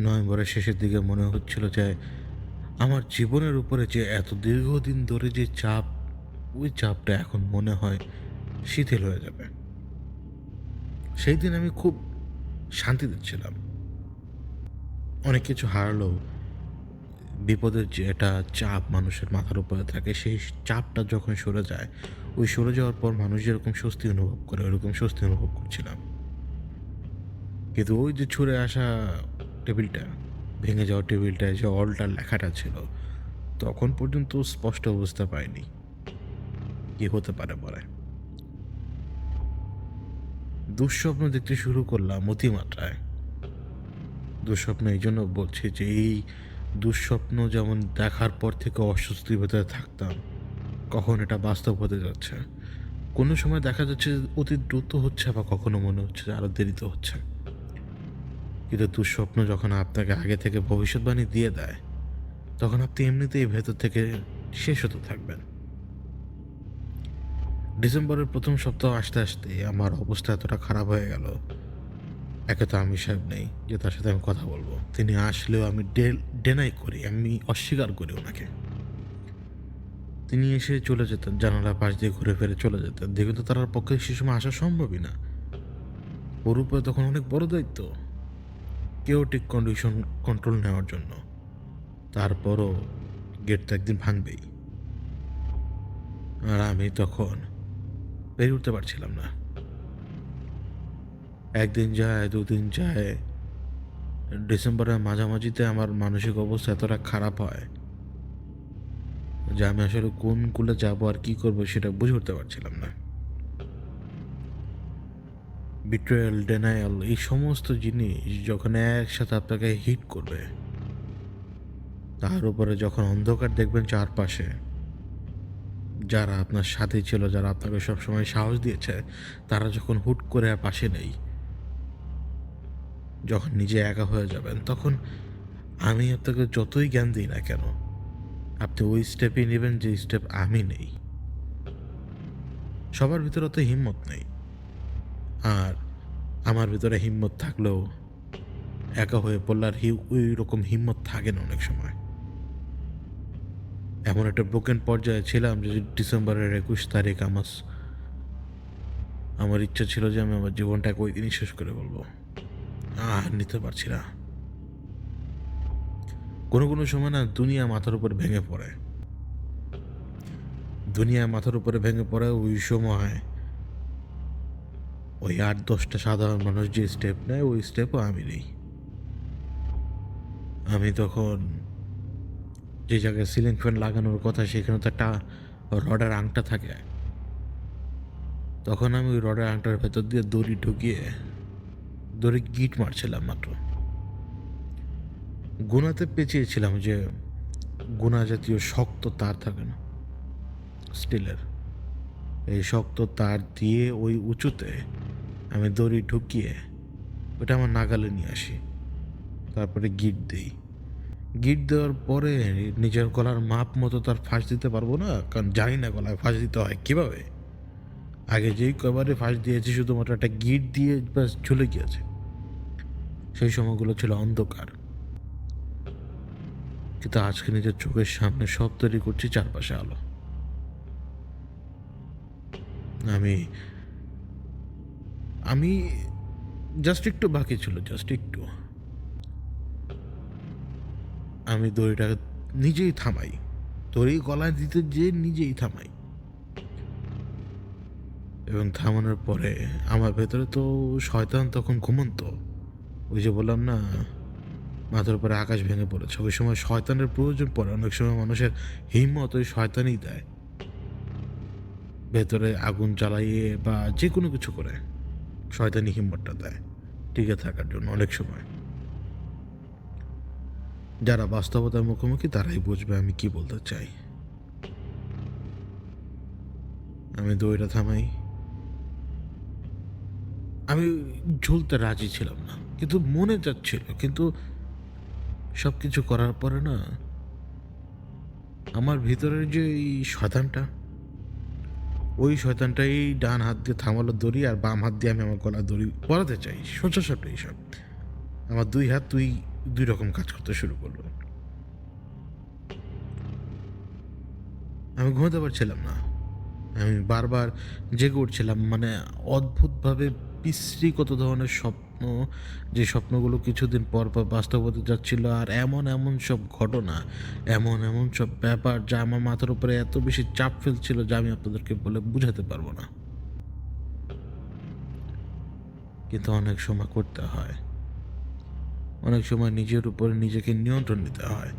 নভেম্বরের শেষের দিকে মনে হচ্ছিল যে আমার জীবনের উপরে যে এত দীর্ঘদিন ধরে যে চাপ, ওই চাপটা এখন মনে হয় শিথিল হয়ে যাবে। সেই দিন আমি খুব শান্তিতে ছিলাম। অনেক কিছু হারালেও বিপদের যে একটা চাপ মানুষের মাথার উপরে থাকে, সেই চাপটা যখন সরে যায়, ওই সরে যাওয়ার পর মানুষ যেরকম স্বস্তি অনুভব করে, ওরকম স্বস্তি অনুভব করছিলাম। কিন্তু ওই যে ছুঁড়ে আসা টেবিলটা, ভেঙে যাওয়া টেবিলটায় যে অলটার লেখাটা ছিল, তখন পর্যন্ত স্পষ্ট বুঝতে পারিনি কি হতে পারে পরে। দুঃস্বপ্ন দেখতে শুরু করলাম অতিমাত্রায়। দুঃস্বপ্ন এই জন্য বলছি যে এই দুঃস্বপ্ন যেমন দেখার পর থেকে অস্বস্তির ভেতরে থাকতাম, কখন এটা বাস্তব হতে যাচ্ছে। কোনো সময় দেখা যাচ্ছে যে অতি দ্রুত হচ্ছে, বা কখনো মনে হচ্ছে যে আরো দেরিতে হচ্ছে। কিন্তু দুঃস্বপ্ন যখন আপনাকে আগে থেকে ভবিষ্যৎবাণী দিয়ে দেয়, তখন আপনি এমনিতেই ভেতর থেকে শেষ হতে থাকবেন। ডিসেম্বরের প্রথম সপ্তাহ আসতে আসতে আমার অবস্থা এতটা খারাপ হয়ে গেল। একে তো আমির সাহেব নেই যে তার সাথে আমি কথা বলবো। তিনি আসলেও আমি ডেনাই করি, আমি অস্বীকার করি ওনাকে। তিনি এসে চলে যেতেন, জানালার পাশ দিয়ে ঘুরে ফিরে চলে যেতেন। দেখুন তো তার পক্ষে সে সময় আসা সম্ভবই না। ওর উপরে তখন অনেক বড় দায়িত্ব, কেওটিক কন্ডিশন কন্ট্রোল নেওয়ার জন্য। তারপরও গেট তো একদিন ভাঙবেই, আর আমি তখন পেরে উঠতে পারছিলাম না। একদিন যায়, দুদিন যায়, ডিসেম্বরের মাঝামাঝিতে আমার মানসিক অবস্থা এতটা খারাপ হয় যে আমি আসলে কোন কুলে যাবো আর কি করবো সেটা বুঝে উঠতে পারছিলাম না। বিট্রেয়াল, ডেনায়াল, এই সমস্ত জিনিস যখন একসাথে আপনাকে হিট করবে, তার উপরে যখন অন্ধকার দেখবেন চারপাশে, যারা আপনার সাথে ছিল, যারা আপনাকে সবসময় সাহস দিয়েছে, তারা যখন হুট করে আর পাশে নেই, যখন নিজে একা হয়ে যাবেন, তখন আমি আপনাকে যতই জ্ঞান দিই না কেন, আপনি ওই স্টেপই নেবেন যে স্টেপ আমি নেই। সবার ভিতরে অত হিম্মত নেই, আর আমার ভিতরে হিম্মত থাকলেও একা হয়ে পড়লে আর ওই রকম হিম্মত থাকে না অনেক সময়। এমন একটা ব্রোকেন পর্যায়ে ছিলাম যে ডিসেম্বরের 21 তারিখ আমার ইচ্ছা ছিল যে আমি আমার জীবনটাকে ওই দিনই শেষ করে বলবো। আর নিতে পারছি না। কোনো কোনো সময় না দুনিয়া মাথার উপর ভেঙে পড়ে। দুনিয়া মাথার উপরে ভেঙে পড়ে ওই সময়। ওই 8-10টা সাধারণ মানুষ যে স্টেপ নেয়, ওই স্টেপও আমি নেই। আমি তখন যে জায়গায় সিলিং ফ্যান লাগানোর কথা, সেখানে তো একটা রডের আংটা থাকে। তখন আমি ওই রডের আংটার ভেতর দিয়ে দড়ি ঢুকিয়ে দড়ি গিট মারছিলাম মাত্র। গুনাতে পেঁচিয়েছিলাম যে গুনা জাতীয় শক্ত তার থাকে না, স্টিলের, এই শক্ত তার দিয়ে ওই উঁচুতে আমি দড়ি ঢুকিয়ে ওটা আমার নাগালে নিয়ে আসি। তারপরে গিট দিই। গিট দেওয়ার পরে নিজের গলার মাপ মতো তার ফাঁস দিতে পারবো না, কারণ জানি না গলায় ফাঁস দিতে হয় কীভাবে। আগে যেই কবারে ফাঁস দিয়েছি শুধুমাত্র একটা গিট দিয়ে ব্যাস ঝুলে গিয়েছে। সেই সময়গুলো ছিল অন্ধকার, কিন্তু আজকে নিজের চোখের সামনে সব তৈরি করছি, চারপাশে আলো। আমি আমি জাস্ট একটু বাকি ছিল, জাস্ট একটু। আমি দড়িটাকে নিজেই থামাই, দড়ি গলায় দিতে যেয়ে নিজেই থামাই। এবং থামানোর পরে আমার ভেতরে তো শয়তান তখন ঘুমন্ত। ওই যে বললাম না, মাথার উপরে আকাশ ভেঙে পড়েছে, ওই সময় শয়তানের প্রয়োজন পড়ে। অনেক সময় মানুষের হিম্মত ওই শয়তানই দেয়, ভেতরে আগুন জ্বালাইয়ে বা যে কোনো কিছু করে শয়তানি হিম্মতটা দেয় টিকে থাকার জন্য। অনেক সময় যারা বাস্তবতার মুখোমুখি তারাই বুঝবে আমি কি বলতে চাই। আমি দড়িটা থামাই। আমি ঝুলতে রাজি ছিলাম না, কিন্তু মনে যাচ্ছিল। কিন্তু সব কিছু করার পরে না, আমার ভিতরের যে এই শয়তানটা, ওই শয়তানটাই ডান হাত দিয়ে থামালো দড়ি, আর বাম হাত দিয়ে আমি আমার গলা দড়ি পরাতে চাই। সোজা সাপটা এইসব, আমার দুই হাত তুই দুই রকম কাজ করতে শুরু করলো। আমি ঘুমাতে পারছিলাম না। আমি বারবার জেগে উঠছিলাম। মানে অদ্ভুতভাবে বিশ্রী ধরনের স্বপ্ন, যে স্বপ্নগুলো কিছুদিন পর বাস্তব হতে যাচ্ছিল। আর এমন সব ঘটনা, এমন সব ব্যাপার যা আমার মাথার উপরে এত বেশি চাপ ফেলছিল যা আমি আপনাদেরকে বলে বুঝাতে পারব না। কিন্তু অনেক সময় করতে হয়। অনেক সময় নিজের উপরে নিজেকে নিয়ন্ত্রণ নিতে হয়।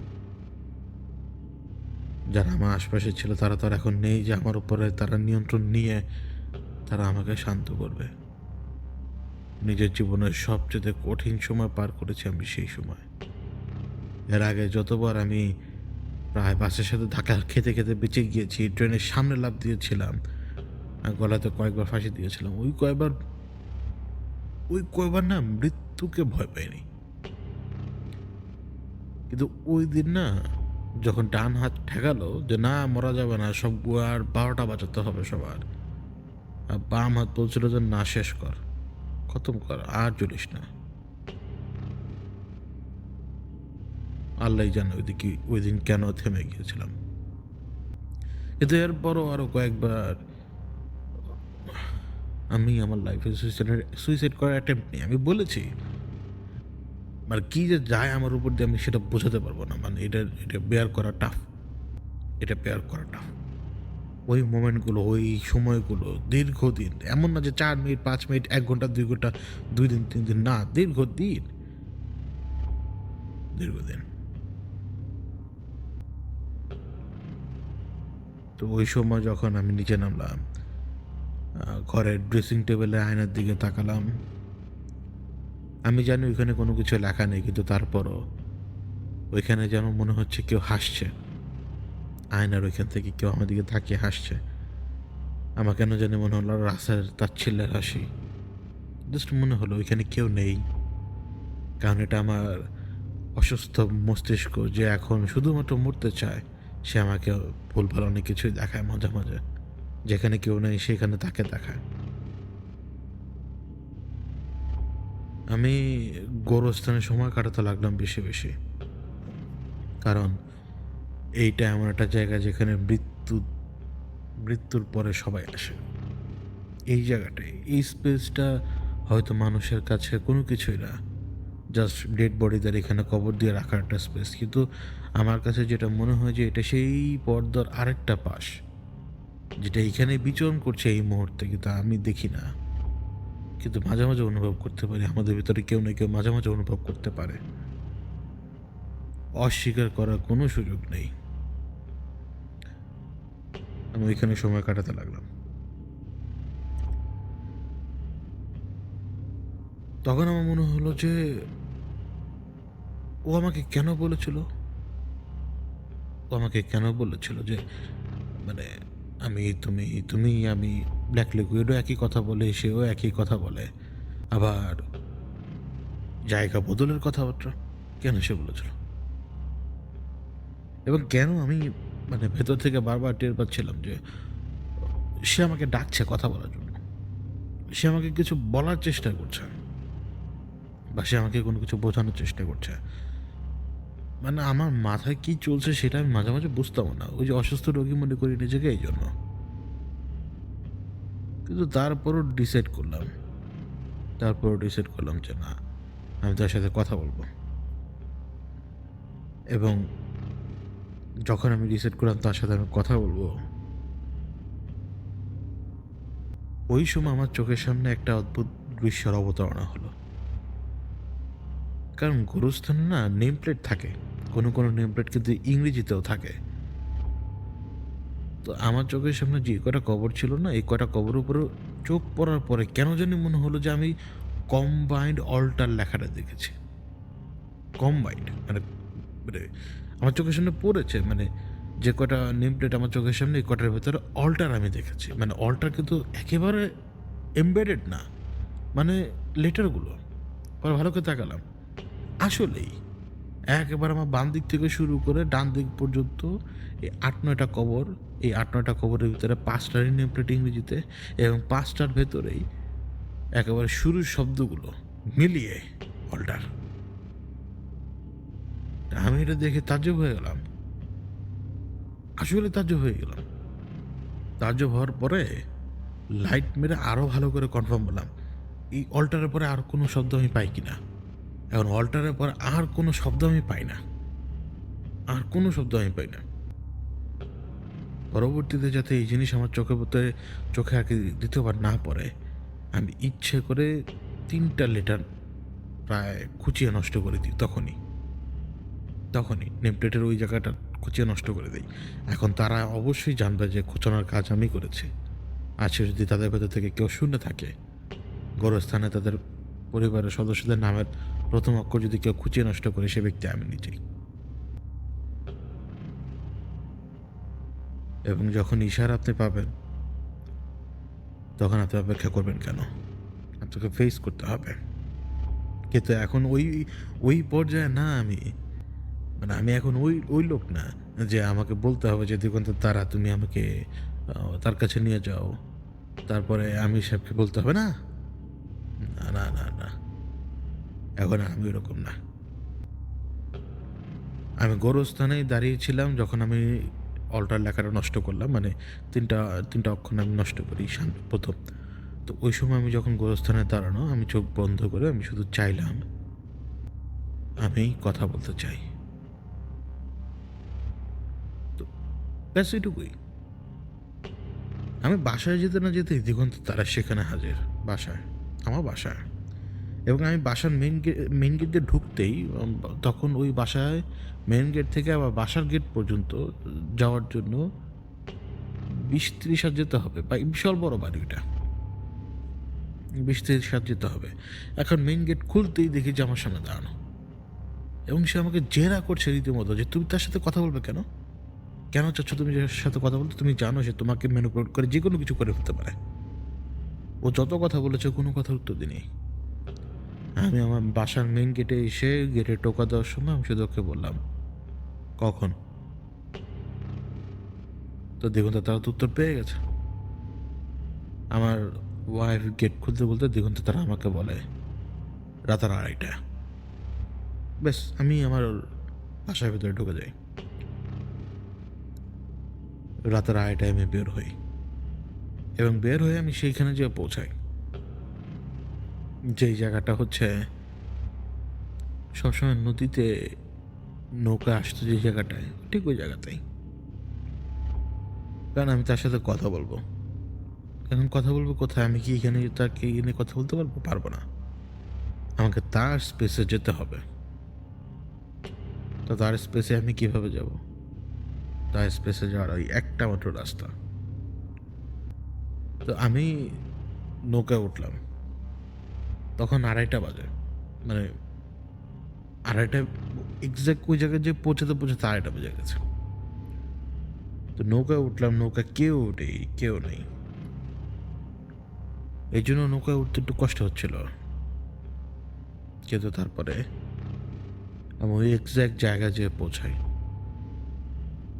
যারা আমার আশপাশে ছিল তারা তো আর এখন নেই যে আমার উপরে তারা নিয়ন্ত্রণ নিয়ে তারা আমাকে শান্ত করবে। নিজের জীবনের সবচেয়ে কঠিন সময় পার করেছি আমি সেই সময়। এর আগে যতবার আমি প্রায় বাসের সাথে ধাক্কা খেতে বেঁচে গিয়েছি, ট্রেনের সামনে লাফ দিয়েছিলাম, আর গলাতে কয়েকবার ফাঁসি দিয়েছিলাম। ওই কয়বার না মৃত্যুকে ভয় পাইনি। কিন্তু ওই দিন না, যখন ডান হাত ঠেকালো যে না মরা যাবে না, সব আর 12টা বাজাতে হবে সবার, আর বাম হাত বলছিল যে না শেষ কর, খতম কর, আর জ্বলিস না। আল্লাহ জানে ওই দিন কেন থেমে গিয়েছিলাম। কিন্তু এরপরও আরো কয়েকবার আমি আমার লাইফে সুইসাইড করার অ্যাটেম্প্ট নিই। আমি বলেছি, মানে কি যে যায় আমার উপর দিয়ে আমি সেটা বোঝাতে পারবো না। মানে এটা বেয়ার করা টাফ। এটা বেয়ার করা টাফ। ওই মোমেন্টগুলো, ওই সময়গুলো দীর্ঘদিন, এমন না যে 4 মিনিট, 5 মিনিট, 1 ঘন্টা, 2 ঘন্টা, 2 দিন, 3 দিন, না, দীর্ঘদিন, দীর্ঘদিন। তো ওই সময় যখন আমি নিচে নামলাম, ঘরের ড্রেসিং টেবিলের আয়নার দিকে তাকালাম। আমি জানি ওইখানে কোনো কিছু লেখা নেই, কিন্তু তারপরও ওইখানে যেন মনে হচ্ছে কেউ হাসছে। আয়নার ওইখান থেকে কেউ আমার দিকে তাকিয়ে হাসছে। আমার কেন জানি মনে হলো রাসেল তাচ্ছিল্যের হাসি। জাস্ট মনে হলো ওইখানে কেউ নেই। কারণ এটা আমার অসুস্থ মস্তিষ্ক যে এখন শুধুমাত্র মরতে চায়, সে আমাকে ভুলভাল অনেক কিছুই দেখায় মাঝে মাঝে। যেখানে কেউ নেই সেখানে তাকে দেখায়। আমি গোরস্থানে সময় কাটাতে লাগলাম বেশি বেশি। কারণ এইটা এমন একটা জায়গা যেখানে মৃত্যুর পরে সবাই আসে। এই জায়গাটায়, এই স্পেসটা হয়তো মানুষের কাছে কোনো কিছুই না, জাস্ট ডেড বডিদের এখানে কবর দিয়ে রাখার একটা স্পেস। কিন্তু আমার কাছে যেটা মনে হয় যে এটা সেই পর্দার আরেকটা পাশ, যেটা এখানে বিচরণ করছে এই মুহূর্তে, কিন্তু আমি দেখি না। কিন্তু মাঝে মাঝে অনুভব করতে পারি, আমাদের ভিতরে কেউ না কেউ মাঝে মাঝে অনুভব করতে পারে। অস্বীকার করার কোনো সুযোগ নেই। আমি ওইখানে সময় কাটাতে লাগলাম। তখন আমার মনে হলো যে ও আমাকে কেন বলেছিল, যে মানে আমি, তুমি আমি, ব্ল্যাক লিকুইডও একই কথা বলে, সেও একই কথা বলে, আবার জায়গা বদলের কথাবার্তা কেন সে বলেছিল, এবং কেন আমি মানে ভেতর থেকে বারবার টের পাচ্ছিলাম যে সে আমাকে ডাকছে কথা বলার জন্য, সে আমাকে কিছু বলার চেষ্টা করছে, বা সে আমাকে কোনো কিছু বোঝানোর চেষ্টা করছে। মানে আমার মাথায় কি চলছে সেটা আমি মাঝে মাঝে বুঝতাম না। ওই যে অসুস্থ রোগী মনে করি নিজেকে, এই জন্য। কিন্তু তারপরও ডিসাইড করলাম যে না, আমি তার সাথে কথা বলবো। এবং যখন আমি ডিসাইড করলাম তার সাথে আমি কথা বলবো, ওই সময় আমার চোখের সামনে একটা অদ্ভুত দৃশ্যের অবতারণা হলো। কারণ গোরস্থানে না নেম প্লেট থাকে, কোনো নেম প্লেট কিন্তু ইংরেজিতেও থাকে। তো আমার চোখের সামনে যে কটা কবর ছিল না, এই কটা কবর উপরে চোখ পড়ার পরে কেন জানি মনে হলো যে আমি কম্বাইন্ড অল্টার লেখাটা দেখেছি। কম্বাইন্ড মানে মানে আমার চোখের সামনে পড়েছে, মানে যে কটা নেম প্লেট আমার চোখের সামনে, এই কটার ভেতরে অল্টার আমি দেখেছি। মানে অল্টার কিন্তু একেবারে এমবেডেড না, মানে লেটারগুলো। পরে ভালো করে তাকালাম, আসলেই একেবারে আমার বাম দিক থেকে শুরু করে ডান দিক পর্যন্ত এই 8-9টা কবর। এই 8-9টা কবরের ভিতরে 5টারই নেম প্লেট ইংরেজিতে, এবং 5টার ভেতরেই একেবারে শুরুর শব্দগুলো মিলিয়ে অল্টার। আমি এটা দেখে তাজ্জব হয়ে গেলাম। আসলে তাজ্জব হয়ে গেলাম। তাজ্জব হওয়ার পরে লাইট মেরে আরো ভালো করে কনফার্ম হলাম। এই অল্টারের পরে আর কোনো শব্দ আমি পাই কিনা। এখন অল্টারের পর আর কোনো শব্দ আমি পাই না। আর কোনো শব্দ আমি পাই না। পরবর্তীতে যাতে এই জিনিস আমার চোখে আর কি দ্বিতীয়বার না পড়ে, আমি ইচ্ছে করে ৩ টা লেটার প্রায় খুঁচিয়ে নষ্ট করে দিই তখনই নেম প্লেটের ওই জায়গাটা খুঁচিয়ে নষ্ট করে দেই। এখন তারা অবশ্যই জানবে যে খোঁচানোর কাজ আমি করেছি। আজকে যদি তাদের ভেতর থেকে কেউ শুনে থাকে, গোরস্থানে তাদের পরিবারের সদস্যদের নামের ১ম অক্ষর যদি কেউ খুঁচিয়ে নষ্ট করে, সে ব্যক্তি আমি নিজেই। এবং যখন ইশারা আপনি পাবেন, তখন আপনি অপেক্ষা করবেন কেন? আপনাকে ফেস করতে হবে। কিন্তু এখন ওই পর্যায়ে না আমি। মানে আমি এখন ওই লোক না যে আমাকে বলতে হবে যে দিগন্তের তারা তুমি আমাকে তার কাছে নিয়ে যাও। তারপরে আমির সাহেবকে বলতে হবে না? না, না, না, না। এখন আর আমি ওরকম না। আমি গোরস্থানেই দাঁড়িয়েছিলাম যখন আমি অল্টার লেখাটা নষ্ট করলাম। মানে ৩টা অক্ষর আমি নষ্ট করি ১ম। তো ওই সময় আমি যখন গোরস্থানে দাঁড়ানো, আমি চোখ বন্ধ করে আমি শুধু চাইলাম, আমি কথা বলতে চাই। তো ব্যাস এটুকুই। আমি বাসায় যেতে না যেতেই দিগন্ত তারা সেখানে হাজির। বাসায়। আমার বাসায়। এবং আমি বাসার মেইন গেট দিয়ে ঢুকতেই তখন ওই বাসায় মেইন গেট থেকে আবার বাসার গেট পর্যন্ত যাওয়ার জন্য ২০-৩০ হাত যেতে হবে। বিশাল বড় বাড়ি ওইটা। ২০-৩০ হাত যেতে হবে। এখন মেইন গেট খুলতেই দেখি যে আমার সামনে দাঁড়ানো। এবং সে আমাকে জেরা করছে রীতিমতো যে, "তুমি তার সাথে কথা বলবে কেন? কেন চাচ্ছ তুমি যে সাথে কথা বলতে? তুমি জানো সে তোমাকে ম্যানিপুলেট করে যেকোনো কিছু করে ফেলতে পারে।" ও যত কথা বলেছে কোনো কথার উত্তর দিইনি। আমি আমার বাসার মেইন গেটে এসে গেটে টোকা দেওয়ার সময় আমি শুধু ওকে বললাম, "কখন?" তো দিগন্ত তারা তো উত্তর পেয়ে গেছে। আমার ওয়াইফ গেট খুলতে বলতে দিগন্ত তারা আমাকে বলে, "রাত ২:৩০।" ব্যাস আমি আমার বাসার ভেতরে ঢুকে যাই। রাত ২:৩০টায় আমি বের হই এবং বের হয়ে আমি সেইখানে যেয়ে পৌঁছাই। যেই জায়গাটা হচ্ছে সবসময় নদীতে নৌকা আসতো যে জায়গাটায়, ঠিক ওই জায়গাতেই। কারণ আমি তার সাথে কথা বলবো। এখন কথা বলবো কোথায়? আমি কি এখানে তাকে এনে কথা বলতে পারবো? পারবো না। আমাকে তার স্পেসে যেতে হবে। তো তার স্পেসে আমি কিভাবে যাব? তার স্পেসে যাওয়ার ওই একটা মাত্র রাস্তা। তো আমি নৌকায় উঠলাম। তখন ২:৩০ বাজে। মানে ২:৩০ এক্সাক্ট ওই জায়গায় যেয়ে পৌঁছাতে ২:৩০ বেজে গেছে। তো নৌকায় উঠলাম, নৌকায় কেউ নেই। এইজন্য নৌকায় উঠতে একটু কষ্ট হচ্ছিল। কিন্তু তারপরে আমি ওই এক্সাক্ট জায়গায় যেয়ে পৌঁছাই।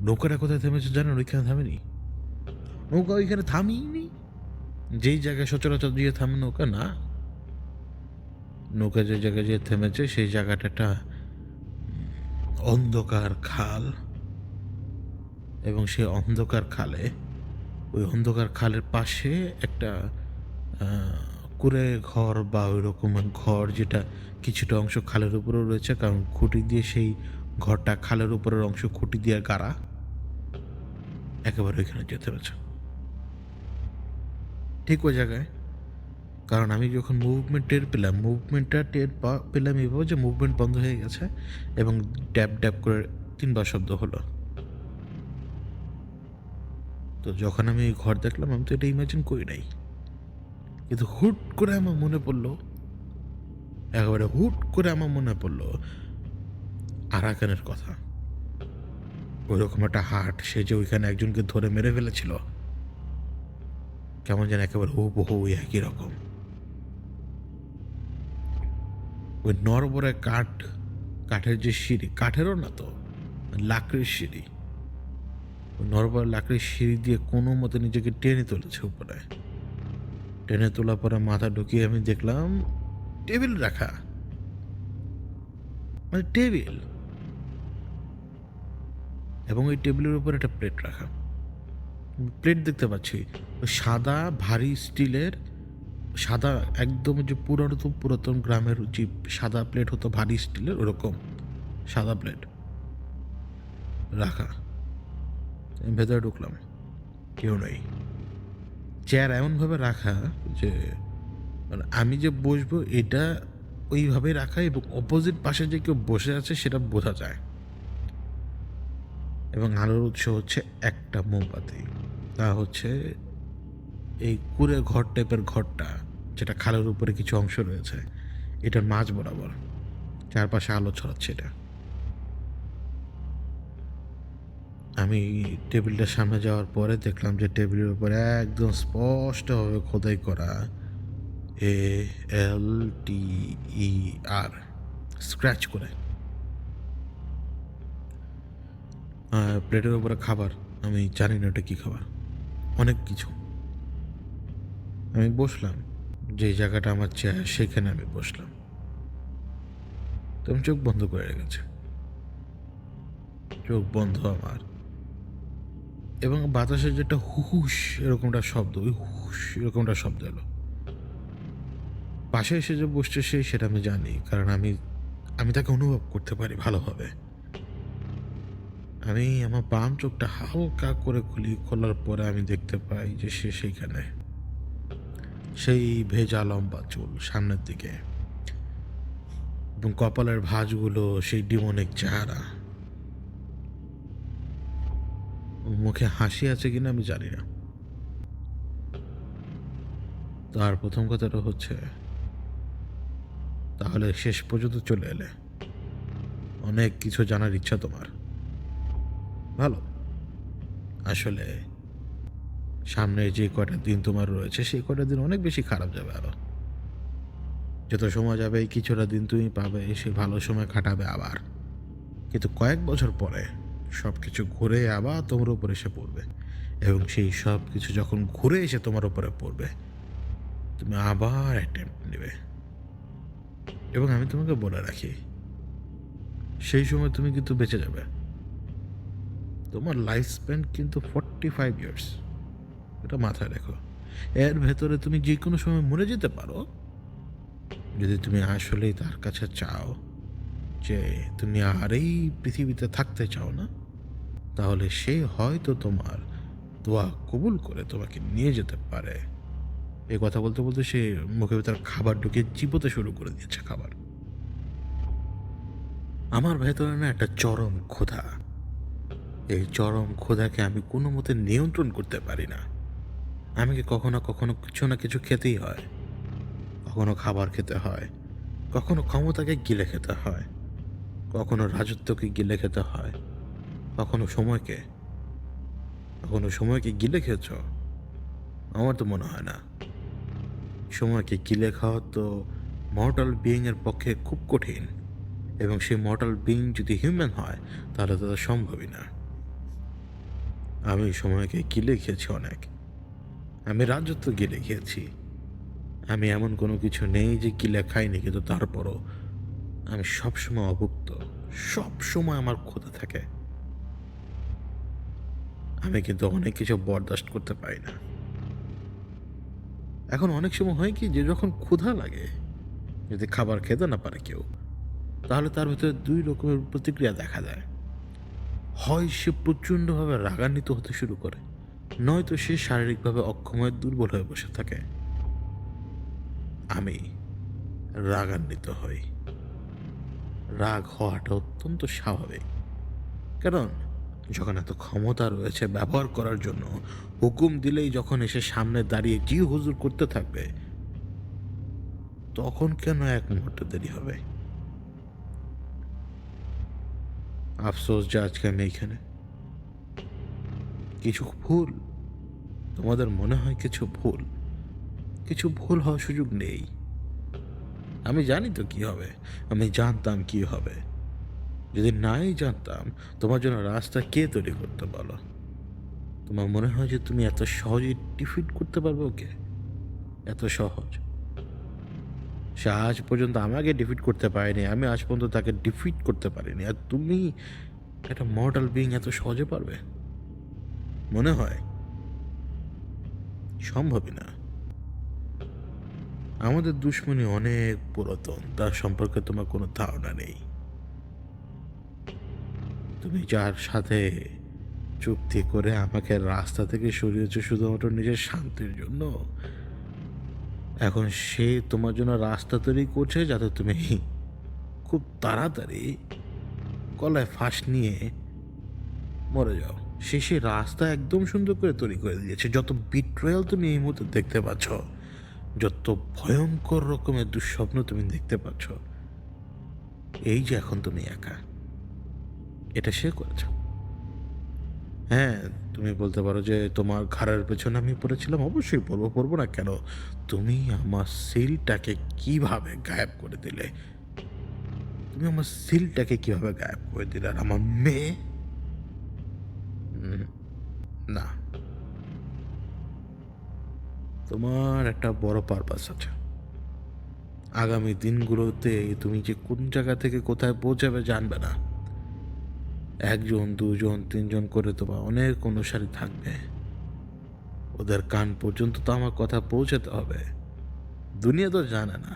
নৌকাটা কোথায় থেমেছে জানেন? ওইখানে থামেনি। নৌকা ওইখানে থামেইনি। যেই জায়গায় সচরাচর দিয়ে থামে নৌকা, না। নৌকা যে জায়গায় যেয়ে থেমেছে সেই জায়গাটা একটা অন্ধকার খাল। এবং সেই অন্ধকার খালে, ওই অন্ধকার খালের পাশে একটা কুঁড়ে ঘর বা ওই রকমের ঘর, যেটা কিছুটা অংশ খালের উপরেও রয়েছে, কারণ খুঁটি দিয়ে সেই ঘরটা খালের উপরের অংশ খুঁটি দিয়ে গাড়া। একেবারে ওইখানে যেতে হয়েছে, ঠিক ওই জায়গায়। কারণ আমি যখন মুভমেন্টটা পেলাম এইভাবে যে মুভমেন্ট বন্ধ হয়ে গেছে এবং ড্যাব ড্যাব করে ৩ বার শব্দ হলো। তো যখন আমি ঘর দেখলাম, আমি তো এটা ইমাজিন করি নাই। কিন্তু হুট করে আমার মনে পড়লো আরাকানের কথা। ওইরকম একটা হাট, সে যে ওইখানে একজনকে ধরে মেরে ফেলেছিল, কেমন যেন একেবারে হুবহু ওই একই রকম। ওই নরবরে কাঠের যে সিঁড়ি, কাঠেরও না তো, লাকড়ির সিঁড়ি। ওই নরবরে লাকড়ির সিঁড়ি দিয়ে কোনো মতে নিজেকে টেনে তুলেছে উপরে। টেনে তোলার পরে মাথা ঢুকিয়ে আমি দেখলাম টেবিল রাখা। মানে টেবিল, এবং ওই টেবিলের উপর একটা প্লেট রাখা। প্লেট দেখতে পাচ্ছি ওই সাদা ভারী স্টিলের, সাদা একদম যে পুরাতন পুরাতন গ্রামের যে সাদা প্লেট হতো ভারী স্টিলের, ওরকম সাদা প্লেট রাখা। আমি ভেতরে ঢুকলাম, কেউ নেই। চেয়ার এমনভাবে রাখা যে মানে আমি যে বসবো এটা ওইভাবে রাখা, এবং অপোজিট পাশে যে কেউ বসে আছে সেটা বোঝা যায়। এবং আলোর উৎস হচ্ছে একটা মোমবাতি, তা হচ্ছে এই কুঁড়ে ঘর টাইপের ঘরটা, যেটা খালের উপরে কিছু অংশ রয়েছে, এটার মাঝ বরাবর চারপাশে আলো ছড়াচ্ছে এটা। আমি টেবিলটার সামনে যাওয়ার পরে দেখলাম যে টেবিলের উপরে একদম স্পষ্টভাবে খোদাই করা ALTER স্ক্র্যাচ করে। প্লেটের উপরে খাবার, আমি জানি না ওটা কী খাবার, অনেক কিছু। আমি বসলাম, যে জায়গাটা আমার চেয়ার সেখানে আমি বসলাম। তো আমি চোখ বন্ধ করে রেখেছি, চোখ বন্ধ আমার, এবং বাতাসের যেটা হুস এরকমটা শব্দ, ওই হুস এরকমটা শব্দ এলো। পাশে এসে যে বসছে সে, সেটা আমি জানি, কারণ আমি আমি তাকে অনুভব করতে পারি ভালোভাবে। আমি আমার বাম চোখটা হালকা করে খোলার পরে আমি দেখতে পাই যে সে সেইখানে, সেই ভেজা লম্বা চুল সামনের দিকে, এবং কপালের ভাঁজগুলো সেই ডিমনিক চেহারা। মুখে হাসি আছে কিনা আমি জানি না। তার প্রথম কথাটা হচ্ছে, তাহলে শেষ পর্যন্ত চলে এলে, অনেক কিছু জানার ইচ্ছা তোমার, ভালো। আসলে সামনে যে কয়টা দিন তোমার রয়েছে সেই কয়টা দিন অনেক বেশি খারাপ যাবে আরো। যত সময় যাবে এই কিছুটা দিন তুমি পাবে, সে ভালো সময় কাটাবে আবার, কিন্তু কয়েক বছর পরে সব কিছু ঘুরে আবার তোমার উপর এসে পড়বে, এবং সেই সব কিছু যখন ঘুরে এসে তোমার উপরে পড়বে, তুমি আবার অ্যাটেম্প্ট নেবে। এবং আমি তোমাকে বলে রাখি, সেই সময় তুমি কিন্তু বেঁচে যাবে। তোমার লাইফ স্প্যান কিন্তু 45 ইয়ার্স, এটা মাথায় রেখো। এর ভেতরে তুমি যে কোনো সময় মরে যেতে পারো, যদি তুমি আসলেই তার কাছে চাও যে তুমি আর এই পৃথিবীতে থাকতে চাও না, তাহলে সে হয়তো তোমার দোয়া কবুল করে তোমাকে নিয়ে যেতে পারে। এই কথা বলতে বলতে সে মুখের ভিতরে খাবার ঢুকিয়ে চিবোতে শুরু করে দিয়েছে খাবার। আমার ভেতরে না একটা চরম ক্ষুধা, এই চরম ক্ষুধাকে আমি কোনো মতে নিয়ন্ত্রণ করতে পারি না। আমাকে কখনো কখনো কিছু না কিছু খেতেই হয়, কখনো খাবার খেতে হয়, কখনো ক্ষমতাকে গিলে খেতে হয়, কখনো রাজত্বকে গিলে খেতে হয়, কখনো সময়কে। কখনো সময়কে গিলে খেয়েছ? আমার তো মনে হয় না। সময়কে গিলে খাওয়া তো মর্টাল বিইংয়ের পক্ষে খুব কঠিন, এবং সেই মর্টাল বিইং যদি হিউম্যান হয় তাহলে তো তা সম্ভবই না। আমি সময়কে গিলে খেয়েছি অনেক, আমি রাজত্ব গিলে খেয়েছি। আমি এমন কোনো কিছু নেই যে গিলে খাইনি, কিন্তু তারপরও আমি সবসময় অভুক্ত, সবসময় আমার ক্ষুধা থাকে। আমি কিন্তু অনেক কিছু বরদাস্ত করতে পারি না। এখন অনেক সময় হয় কি, যে যখন ক্ষুধা লাগে, যদি খাবার খেতে না পারে কেউ, তাহলে তার ভিতরে দুই রকমের প্রতিক্রিয়া দেখা যায়। হয় সে প্রচণ্ডভাবে রাগান্বিত হতে শুরু করে, নয়তো সে শারীরিকভাবে অক্ষম হয়ে দুর্বল হয়ে বসে থাকে। আমি রাগান্বিত হই। রাগ হওয়াটা অত্যন্ত স্বাভাবিক, কারণ যখন এত ক্ষমতা রয়েছে ব্যবহার করার জন্য, হুকুম দিলেই যখন এসে সামনে দাঁড়িয়ে জি হুজুর করতে থাকবে, তখন কেন এক মুহূর্ত দেরি হবে? আফসোস যে আজকে আমি এইখানে। কিছু ভুল, তোমাদের মনে হয় কিছু ভুল, কিছু ভুল হওয়ার সুযোগ নেই। আমি জানি তো কি হবে, আমি জানতাম কি হবে। যদি নাই জানতাম, তোমার জন্য রাস্তা কে তৈরি করতে বলো? তোমার মনে হয় যে তুমি এত সহজেই ডিফিট করতে পারবে ওকে? এত সহজ? সে আজ পর্যন্ত আমাকে ডিফিট করতে পারেনি, আমি আজ পর্যন্ত তাকে ডিফিট করতে পারিনি, আর তুমি একটা মর্টাল বিং এত সহজে পারবে? মনে হয় সম্ভবই না। আমাদের দুশ্মনী অনেক পুরাতন, তার সম্পর্কে তোমার কোনো ধারণা নেই। তুমি যার সাথে চুক্তি করে আমাকে রাস্তা থেকে সরিয়েছো শুধুমাত্র নিজের শান্তির জন্য, এখন সে তোমার জন্য রাস্তা তৈরি করছে যাতে তুমি খুব তাড়াতাড়ি গলায় ফাঁস নিয়ে মরে যাও। সে রাস্তা একদম সুন্দর করে তৈরি করে দিয়েছে। যত বিট্রয়াল তুমি এই মুহূর্তে দেখতে পাচ্ছ, যত ভয়ঙ্কর রকমের দুঃস্বপ্ন তুমি দেখতে পাচ্ছ, এই যে এখন তুমি একা, এটা সে করেছে। হ্যাঁ, তুমি বলতে পারো যে তোমার ঘাড়ের পেছনে আমি পড়েছিলাম। অবশ্যই পড়বো, পড়বো না কেন? তুমি আমার সিলটাকে কিভাবে গায়েব করে দিলে? তুমি আমার সিলটাকে কিভাবে গায়েব করে দিলে? আর আমার মেয়ে? না, তোমার একটা বড় পারপাস আছে। আগামী দিনগুলোতে তুমি যে কোন জায়গা থেকে কোথায় পৌঁছাবে জানবে না। একজন, দুজন, তিনজন করে তোমার অনেক অনুসারী থাকবে। ওদের কান পর্যন্ত তো আমার কথা পৌঁছাতে হবে। দুনিয়া তো জানে না,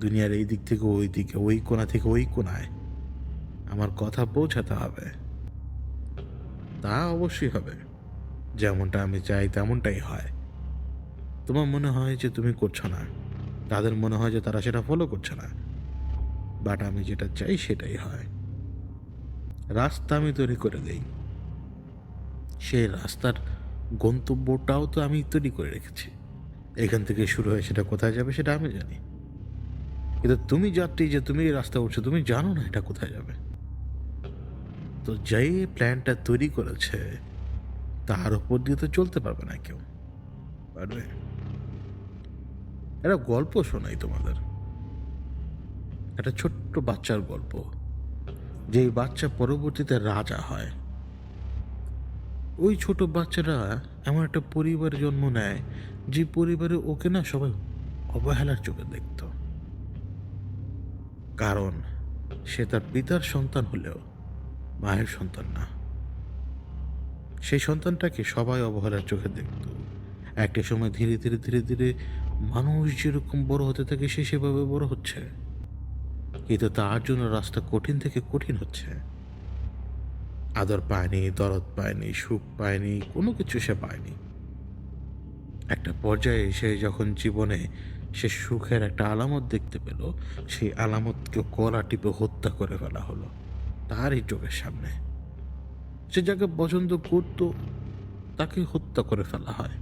দুনিয়ার এই দিক থেকে ওই দিকে, ওই কোণা থেকে ওই কোণায় আমার কথা পৌঁছাতে হবে। তা অবশ্যই হবে। যেমনটা আমি চাই তেমনটাই হয়। তোমার মনে হয় যে তুমি করছো না, তাদের মনে হয় যে তারা সেটা ফলো করছে না, বাট আমি যেটা চাই সেটাই হয়। রাস্তা আমি তৈরি করে দেই, সেই রাস্তার গন্তব্যটাও তো আমি তৈরি করে রেখেছি। এখান থেকে শুরু হয়ে সেটা কোথায় যাবে সেটা আমি জানি, কিন্তু তুমি যাত্রী, যে তুমি এই রাস্তা উঠছো, তুমি জানো না এটা কোথায় যাবে। তো যেই প্ল্যানটা তৈরি করেছে তার উপর দিয়ে তো চলতে পারবে না কেউ। পারবে? একটা গল্প শোনাই তোমাদের, একটা ছোট্ট বাচ্চার গল্প। যেই বাচ্চা পরবর্তীতে রাজা হয়। ওই ছোট বাচ্চারা এমন একটা পরিবারে জন্ম নেয় যে পরিবারে ওকে না সবাই অবহেলার চোখে দেখত। কারণ সে তার পিতার সন্তান হলেও মায়ের সন্তান না। সেই সন্তানটাকে সবাই অবহেলার চোখে দেখত। একটা সময় ধীরে ধীরে ধীরে ধীরে মানুষ যেরকম বড় হতে থাকে সে সেভাবে বড় হচ্ছে, কিন্তু তার জন্য রাস্তা কঠিন থেকে কঠিন হচ্ছে। আদর পায়নি, দরদ পায়নি, সুখ পায়নি, কোনো কিছু সে পায়নি। একটা পর্যায়ে এসে যখন জীবনে সে সুখের একটা আলামত দেখতে পেল, সেই আলামতকে গলা টিপে হত্যা করে ফেলা হলো তারই চোখের সামনে। সে যাকে পছন্দ করত তাকে হত্যা করে ফেলা হয়।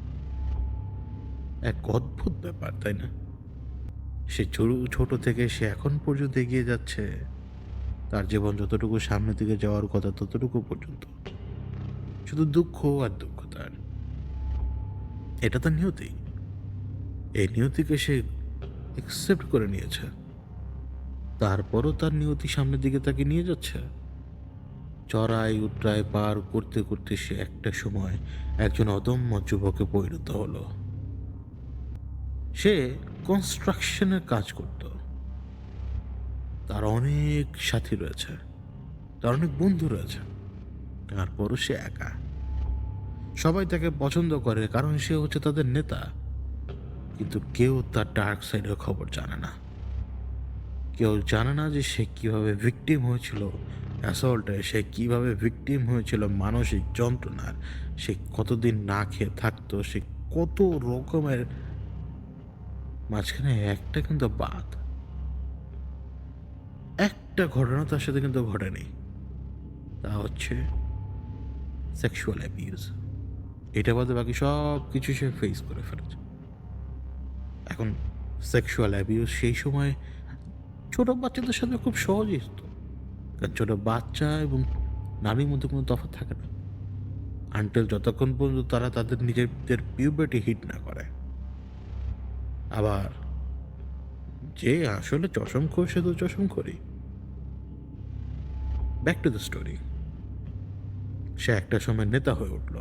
এক অদ্ভুত ব্যাপার, তাই না? সে ছোট থেকে সে এখন পর্যন্ত এগিয়ে যাচ্ছে, তার জীবন যতটুকু সামনের দিকে যাওয়ার কথা ততটুকু পর্যন্ত শুধু দুঃখ আর দুঃখ তার। এটা তার নিয়তি। এই নিয়তিকে সে একসেপ্ট করে নিয়েছে। তারপরও তার নিয়তি সামনের দিকে তাকে নিয়ে যাচ্ছে। চড়াই উতরাই পার করতে করতে সে একটা সময় একজন অদম্য যুবকে পরিণত হলো। সে কনস্ট্রাকশনের কাজ করত। তার অনেক সাথী রয়েছে, তার অনেক বন্ধু রয়েছে, তারপরও সে একা। সবাই তাকে পছন্দ করে কারণ সে হচ্ছে তাদের নেতা, কিন্তু কেউ তার ডার্ক সাইডের খবর জানে না। কেউ জানে না যে সে কিভাবে ভিকটিম হয়েছিল অ্যাসল্টে, সে কিভাবে ভিকটিম হয়েছিল মানসিক যন্ত্রণার, সে কতদিন না খেয়ে থাকতো, সে কত রকমের। মাঝখানে একটা কিন্তু বাদ, একটা ঘটনা তার সাথে কিন্তু ঘটেনি, তা হচ্ছে সেক্সুয়াল অ্যাবিউজ। এটা বাদে বাকি সব কিছু সে ফেস করে ফেলেছে। এখন সেক্সুয়াল অ্যাবিউজ সেই সময় ছোট বাচ্চাদের সাথে খুব সহজেই হতো, কারণ ছোট বাচ্চা এবং নারীর মধ্যে কোনো তফাৎ থাকে না আনটিল যতক্ষণ পর্যন্ত তারা তাদের নিজেদের পিউবার্টি হিট না করে। আবার যে আসলে চশমখোর সে তো চশমখোরই। Back to the story. সে একটা সময় নেতা হয়ে উঠল।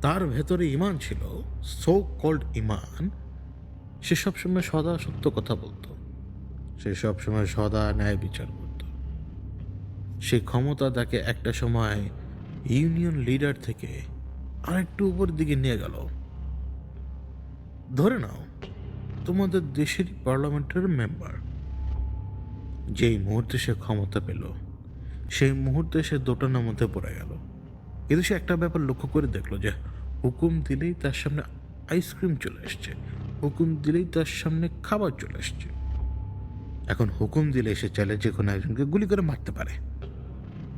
তার ভেতরে ইমান ছিল, সো কল্ড ইমান। সে সবসময় সদা সত্য কথা বলতো, সে সবসময় সদা ন্যায় বিচার করত। সেই ক্ষমতা তাকে একটা সময় ইউনিয়ন লিডার থেকে আরেকটু উপরের দিকে নিয়ে গেল। ধরে নাও তোমাদের দেশেরই পার্লামেন্টের মেম্বার। যেই মুহূর্তে সে ক্ষমতা পেল সেই মুহূর্তে সে দোটানার মধ্যে পড়ে গেল। কিন্তু সে একটা ব্যাপার লক্ষ্য করে দেখলো যে হুকুম দিলেই তার সামনে আইসক্রিম চলে আসছে, হুকুম দিলেই তার সামনে খাবার চলে আসছে। এখন হুকুম দিলে সে চাইলে যে কোনো একজনকে গুলি করে মারতে পারে,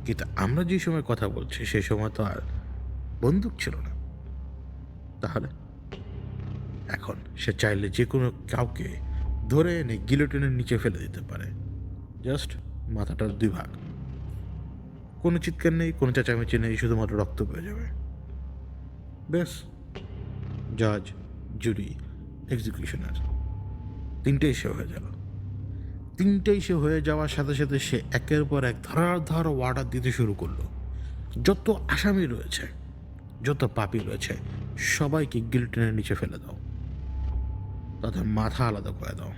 কিন্তু আমরা যে সময় কথা বলছি সেই সময় তো আর বন্দুক ছিল না। তাহলে এখন সে চাইলে যে কোনো কাউকে ধরে এনে গিলোটিনের নিচে ফেলে দিতে পারে, জাস্ট মাথাটার দুই ভাগ। কোনো চিৎকার নেই, কোনো চেঁচামেচি নেই, শুধুমাত্র রক্ত পেয়ে যাবে। ব্যাস, জাজ, জুরি, এক্সিকিউশনার তিনটেই সে হয়ে গেল। তিনটেই সে হয়ে যাওয়ার সাথে সাথে সে একের পর এক ধারার অর্ডার দিতে শুরু করলো। যত আসামি রয়েছে, যত পাপী রয়েছে, সবাইকে গিলোটিনের নিচে ফেলে দাও, তাদের মাথা আলাদা করে দাও।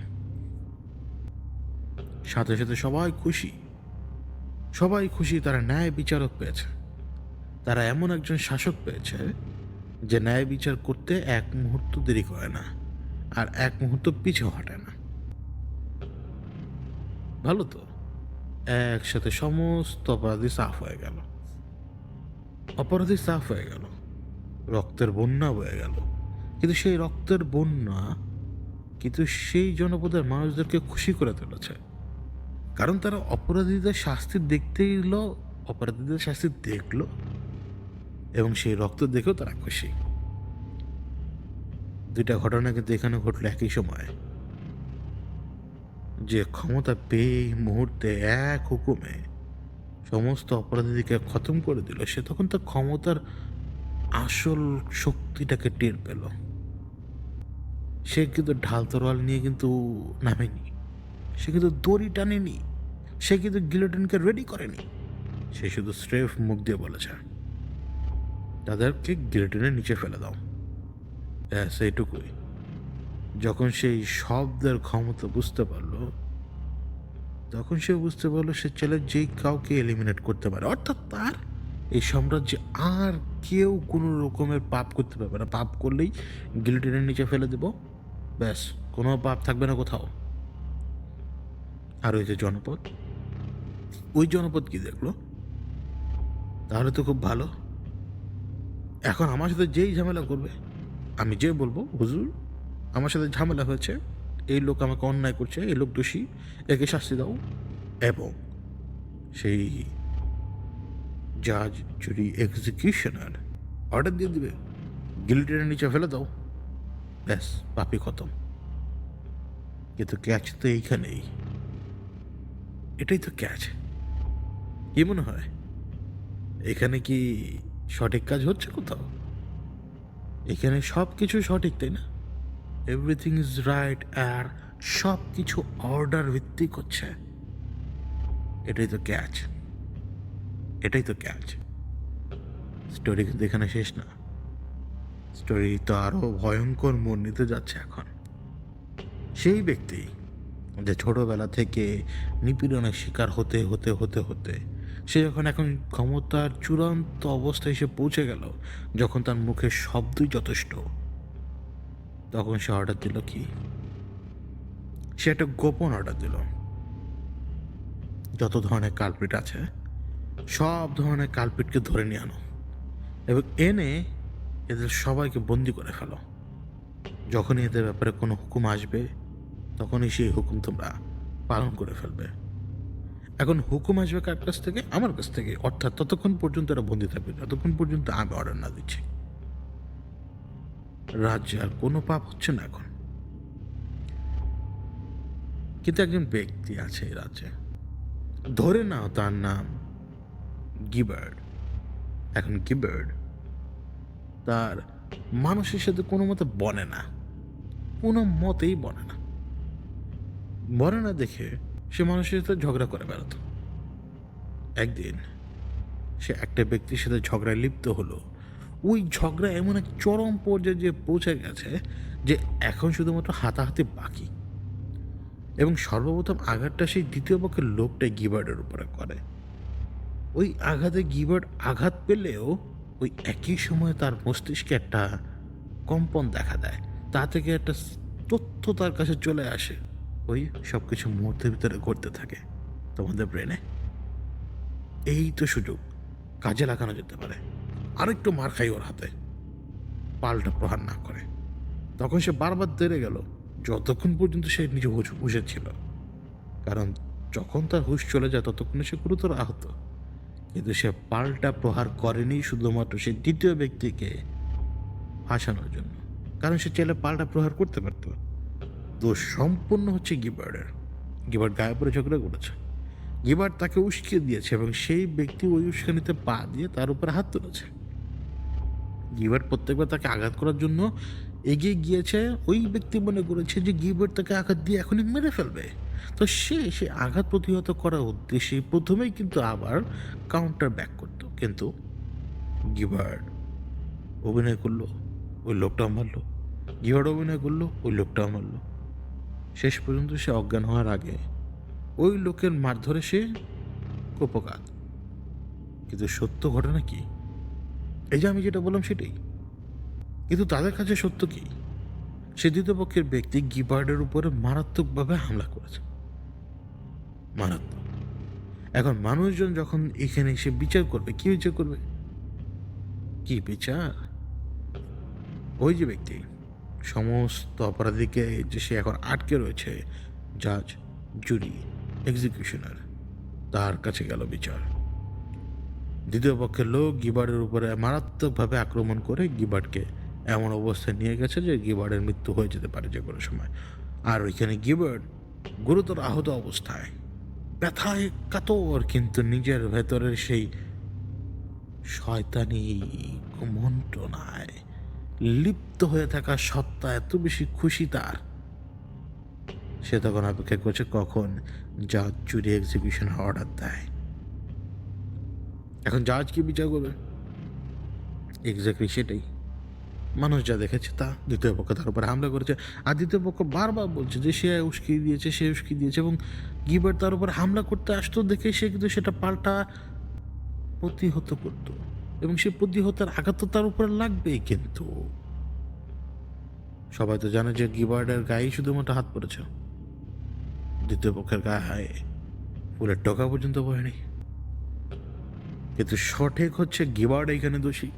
সাথে সাথে সবাই খুশি, সবাই খুশি। তারা ন্যায় বিচারক পেয়েছে, তারা এমন একজন শাসক পেয়েছে যে ন্যায় বিচার করতে এক মুহূর্ত দেরি করে না, আর এক মুহূর্ত পিছু হটে না। ভালো তো, একসাথে সমস্ত অপরাধী সাফ হয়ে গেল, অপরাধী সাফ হয়ে গেল, রক্তের বন্যা বয়ে গেল। কিন্তু সেই রক্তের বন্যা কিন্তু সেই জনপদের মানুষদেরকে খুশি করে তুলেছে, কারণ তারা অপরাধীদের শাস্তি দেখতেই এলো, অপরাধীদের শাস্তি দেখলো, এবং সেই রক্ত দেখেও তারা খুশি। দুইটা ঘটনা কিন্তু এখানে ঘটলো একই সময়ে। যে ক্ষমতা পেয়ে এই মুহূর্তে এক হুকুমে সমস্ত অপরাধীদেরকে খতম করে দিল, সে তখন তার ক্ষমতার আসল শক্তিটাকে টের পেল। সে কিন্তু ঢাল তরোয়াল নিয়ে কিন্তু নামেনি, সে কিন্তু দড়ি টানেনি, সে কিন্তু গিলোটিনকে রেডি করেনি। সে শুধু স্রেফ মুখ দিয়ে বলেছে, তাদেরকে গিলোটিনের নিচে ফেলে দাও, সেইটুকুই। যখন সেই শব্দের ক্ষমতা বুঝতে পারলো, তখন সে বুঝতে পারলো সে চাইলে যে কাউকে এলিমিনেট করতে পারে, অর্থাৎ তার এই সাম্রাজ্যে আর কেউ কোনো রকমের পাপ করতে পারবে না। পাপ করলেই গিলোটিনের নিচে ফেলে দেব, ব্যাস, কোনো পাপ থাকবে না কোথাও। আর ওই যে জনপদ, ওই জনপদ কি দেখলো, তাহলে তো খুব ভালো। এখন আমার সাথে যেই ঝামেলা করবে, আমি যে বলবো, হুজুর আমার সাথে ঝামেলা হয়েছে, এই লোক আমাকে অন্যায় করছে, এই লোক দোষী, একে শাস্তি দাও। এবং সেই জাজ, জুরি, এক্সিকিউশনার অর্ডার দিয়ে দিবে, গিলোটিনের নিচে ফেলে দাও, ব্যাস, পাপি খতম। কিন্তু ক্যাচ তো এইখানেই, এটাই তো ক্যাচ। কি মনে হয়, এখানে কি সঠিক কাজ হচ্ছে কোথাও? এখানে সব কিছু সঠিক, তাই না? এভরিথিং ইজ রাইট, আর সব কিছু অর্ডার ভিত্তিক হচ্ছে। এটাই তো ক্যাচ, এটাই তো ক্যাচ। স্টোরি কিন্তু এখানে শেষ না, স্টোরি তো আরো ভয়ঙ্কর মোড় নিতে যাচ্ছে এখন। সেই ব্যক্তি যে ছোটবেলা থেকে নিপীড়নের শিকার হতে হতে হতে হতে সে যখন এখন ক্ষমতার চূড়ান্ত অবস্থায় এসে পৌঁছে গেল, যখন তার মুখের শব্দই যথেষ্ট, তখন সে অর্ডার দিল কি, সে একটা গোপন অর্ডার দিল, যত ধরনের কালপিট আছে সব ধরনের কালপিটকে ধরে নিয়ে আনো, এবং এনে এদের সবাইকে বন্দি করে ফেলো। যখনই এদের ব্যাপারে কোনো হুকুম আসবে, তখনই সেই হুকুম তোমরা পালন করে ফেলবে। এখন হুকুম আসবে কার কাছ থেকে? আমার কাছ থেকে, অর্থাৎ ততক্ষণ পর্যন্ত এরা বন্দি থাকবে যতক্ষণ পর্যন্ত আমি অর্ডার না দিচ্ছি। রাজ্যে আর কোনো পাপ হচ্ছে না এখন। কিন্তু একজন ব্যক্তি আছে এই রাজ্যে, ধরে নাও তার নাম গিবার্ড। এখন গিবার্ড তার মানুষের সাথে কোনো মতে বনে না, কোনো মতেই বনে না। বনে না দেখে সে মানুষের সাথে ঝগড়া করে বেড়াতো। একদিন সে একটা ব্যক্তির সাথে ঝগড়ায় লিপ্ত হলো। ওই ঝগড়া এমন এক চরম পর্যায়ে যে পৌঁছে গেছে যে এখন শুধুমাত্র হাতাহাতি বাকি, এবং সর্বপ্রথম আঘাতটা সেই দ্বিতীয় পক্ষের লোকটাই গিবার্ডের উপরে করে। ওই আঘাতে গিবার্ট আঘাত পেলেও ওই একই সময়ে তার মস্তিষ্কে একটা কম্পন দেখা দেয়। তা থেকে একটা তথ্য তার কাছে চলে আসে। ওই সব কিছু মুহূর্তের ভিতরে ঘটতে থাকে তোমাদের ব্রেনে। এই তো সুযোগ, কাজে লাগানো যেতে পারে। আরেকটু মার খাই ওর হাতে, পাল্টা প্রহার না করে। তখন সে বারবার তেড়ে গেল, যতক্ষণ পর্যন্ত সে নিজে হুঁশে ছিল। কারণ যখন তার হুঁশ চলে যায় ততক্ষণে সে গুরুতর আহত। কিন্তু সে পাল্টা প্রহার করেনি শুধুমাত্র সে দ্বিতীয় ব্যক্তিকে ফাঁসানোর জন্য। কারণ সে চাইলে পাল্টা প্রহার করতে পারত। দোষ সম্পূর্ণ হচ্ছে গিবার্ডের। গিবার্ড গায়ে পড়ে ঝগড়া করেছে, গিবার্ড তাকে উস্কিয়ে দিয়েছে এবং সেই ব্যক্তি ওই উস্কানিতে পা দিয়ে তার উপরে হাত তুলেছে। গিবার্ড প্রত্যেকবার তাকে আঘাত করার জন্য এগিয়ে গিয়েছে। ওই ব্যক্তি মনে করেছে যে গিবার্ড তাকে আঘাত দিয়ে এখনই মেরে ফেলবে। তো সে আঘাত প্রতিহত করার উদ্দেশ্যে প্রথমেই কিন্তু আবার কাউন্টার ব্যাক করত। কিন্তু গিবার্ড অভিনয় করলো, ওই লোকটাও মারলো। গিবার্ড অভিনয় করলো, ওই লোকটাও মারলো। শেষ পর্যন্ত সে অজ্ঞান হওয়ার আগে ওই লোকের মারধরে সে কুপকাত। কিন্তু সত্য ঘটনা কি? এই যে আমি যেটা বললাম সেটাই। কিন্তু তাদের কাছে সত্য কি? সে দ্বিতীয় পক্ষের ব্যক্তি গিবার্ডের উপরে মারাত্মকভাবে হামলা করেছে, মারাত্মক। এখন মানুষজন যখন এখানে এসে বিচার করবে, কি বিচার করবে? কি বিচার? ওই যে ব্যক্তি সমস্ত অপরাধীকে যে সে এখন আটকে রয়েছে, জাজ, জুরি, এক্সিকিউশনার, তার কাছে গেল বিচার। দ্বিতীয় পক্ষের লোক গিবার্ডের উপরে মারাত্মকভাবে আক্রমণ করে গিবার্ডকে এমন অবস্থায় নিয়ে গেছে যে গিবার্ডের মৃত্যু হয়ে যেতে পারে যে কোনো সময়। আর ওইখানে গিবার্ড গুরুতর আহত অবস্থায়, ব্যথায় কাতর, কিন্তু নিজের ভেতরের সেই শয়তানি কুমন্ত্রণায় লিপ্ত হয়ে থাকা সত্তা এত বেশি খুশি তার, সে তখন অপেক্ষা করছে কখন জাজ জুরি এক্সিকিউশন অর্ডার দেয়। এখন জাজ কি বিচার করবে? এক্স্যাক্টলি সেটাই। মানুষ যা দেখেছে তা, দ্বিতীয় পক্ষ তার উপরে হামলা করেছে। আর দ্বিতীয় পক্ষ বারবার বলছে যে সে উস্কিয়ে দিয়েছে, সে উস্কিয়ে দিয়েছে, এবং গিবার্ড তার উপরে হামলা করতে আসতো দেখে সে কিন্তু সেটা পাল্টা প্রতিহত করত, এবং সে প্রতিহতের আঘাত তো তার উপরে লাগবেই। কিন্তু সবাই তো জানে যে গিবার্ডের গায়ে শুধুমাত্র হাত পড়েছে, দ্বিতীয় পক্ষের গায়ে ফুলের টোকা পর্যন্ত পড়েনি। কিন্তু সঠিক হচ্ছে গিবার্ড এখানে দোষী।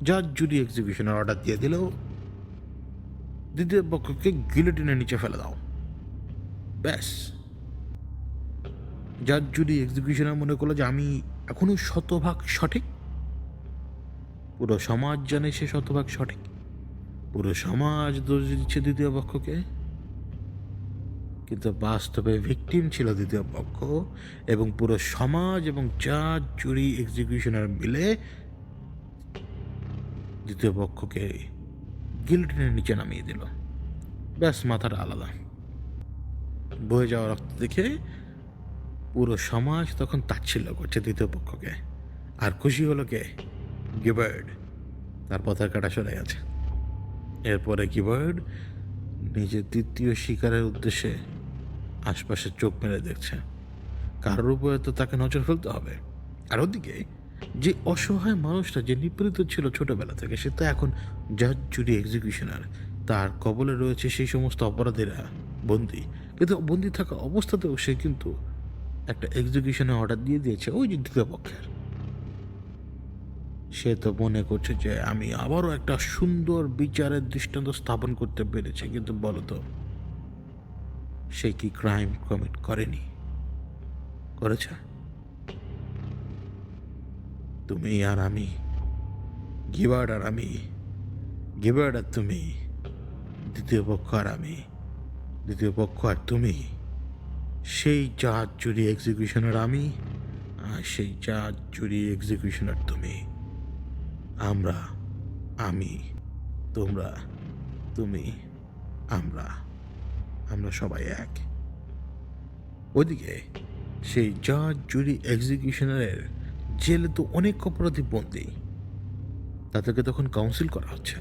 জাজ জুরি এক্সিকিউশনের অর্ডার দিয়ে দিল, দ্বিতীয় পক্ষকে গিলোটিনের নিচে ফেলে দাও। ব্যাস, জাজ জুরি এক্সিকিউশনার মনে করলো যে আমি এখনো শতভাগ সঠিক। পুরো সমাজ জানে সে শতভাগ সঠিক। পুরো সমাজ দোষ দিচ্ছে দ্বিতীয় পক্ষকে, কিন্তু বাস্তবে ভিকটিম ছিল দ্বিতীয় পক্ষ, এবং পুরো সমাজ এবং জাজ জুরি এক্সিকিউশনার মিলে দ্বিতীয় পক্ষকে গিলোটিনের নিচে নামিয়ে দিল। ব্যাস, মাথাটা আলাদা। বয়ে যাওয়া রক্ত দেখে পুরো সমাজ তখন তাচ্ছিল্য করছে দ্বিতীয় পক্ষকে। আর খুশি হলো কে? গিবার্ড। তার পতাকাটা সরে গেছে। এরপরে গিবার্ড নিজের দ্বিতীয় শিকারের উদ্দেশ্যে আশপাশে চোখ মেরে দেখছে। কারোর উপরে তো তাকে নজর ফেলতে হবে। আর ওদিকে যে অসহায় মানুষটা যে নিপীড়িত ছিল ছোটবেলা থেকে, সে তো এখন জাজ জুরি এক্সিকিউশনার। তার কবলে রয়েছে সেই সমস্ত অপরাধীরা বন্দি। কিন্তু বন্দি থাকা অবস্থাতেও সে কিন্তু একটা এক্সিকিউশনের অর্ডার দিয়ে দিয়েছে ওই যে দ্বিতীয় পক্ষের। সে তো মনে করছে যে আমি আবারও একটা সুন্দর বিচারের দৃষ্টান্ত স্থাপন করতে পেরেছি। কিন্তু বলতো, সে কি ক্রাইম কমিট করেনি? করেছে? তুমি আর আমি, গিবার্ড আর আমি, গিবার্ড আর তুমি, দ্বিতীয় পক্ষ আর আমি, দ্বিতীয় পক্ষ আর তুমি, সেই জাজ জুরি এক্সিকিউশনার আমি, আর সেই জাজ জুরি এক্সিকিউশনার তুমি। আমরা, আমি, তোমরা, তুমি, আমরা, আমরা সবাই এক। ওদিকে সেই জাজ জুরি এক্সিকিউশনারের জেলে তো অনেক অপরাধী বন্দী। তাদেরকে তখন কাউন্সিল করা হচ্ছে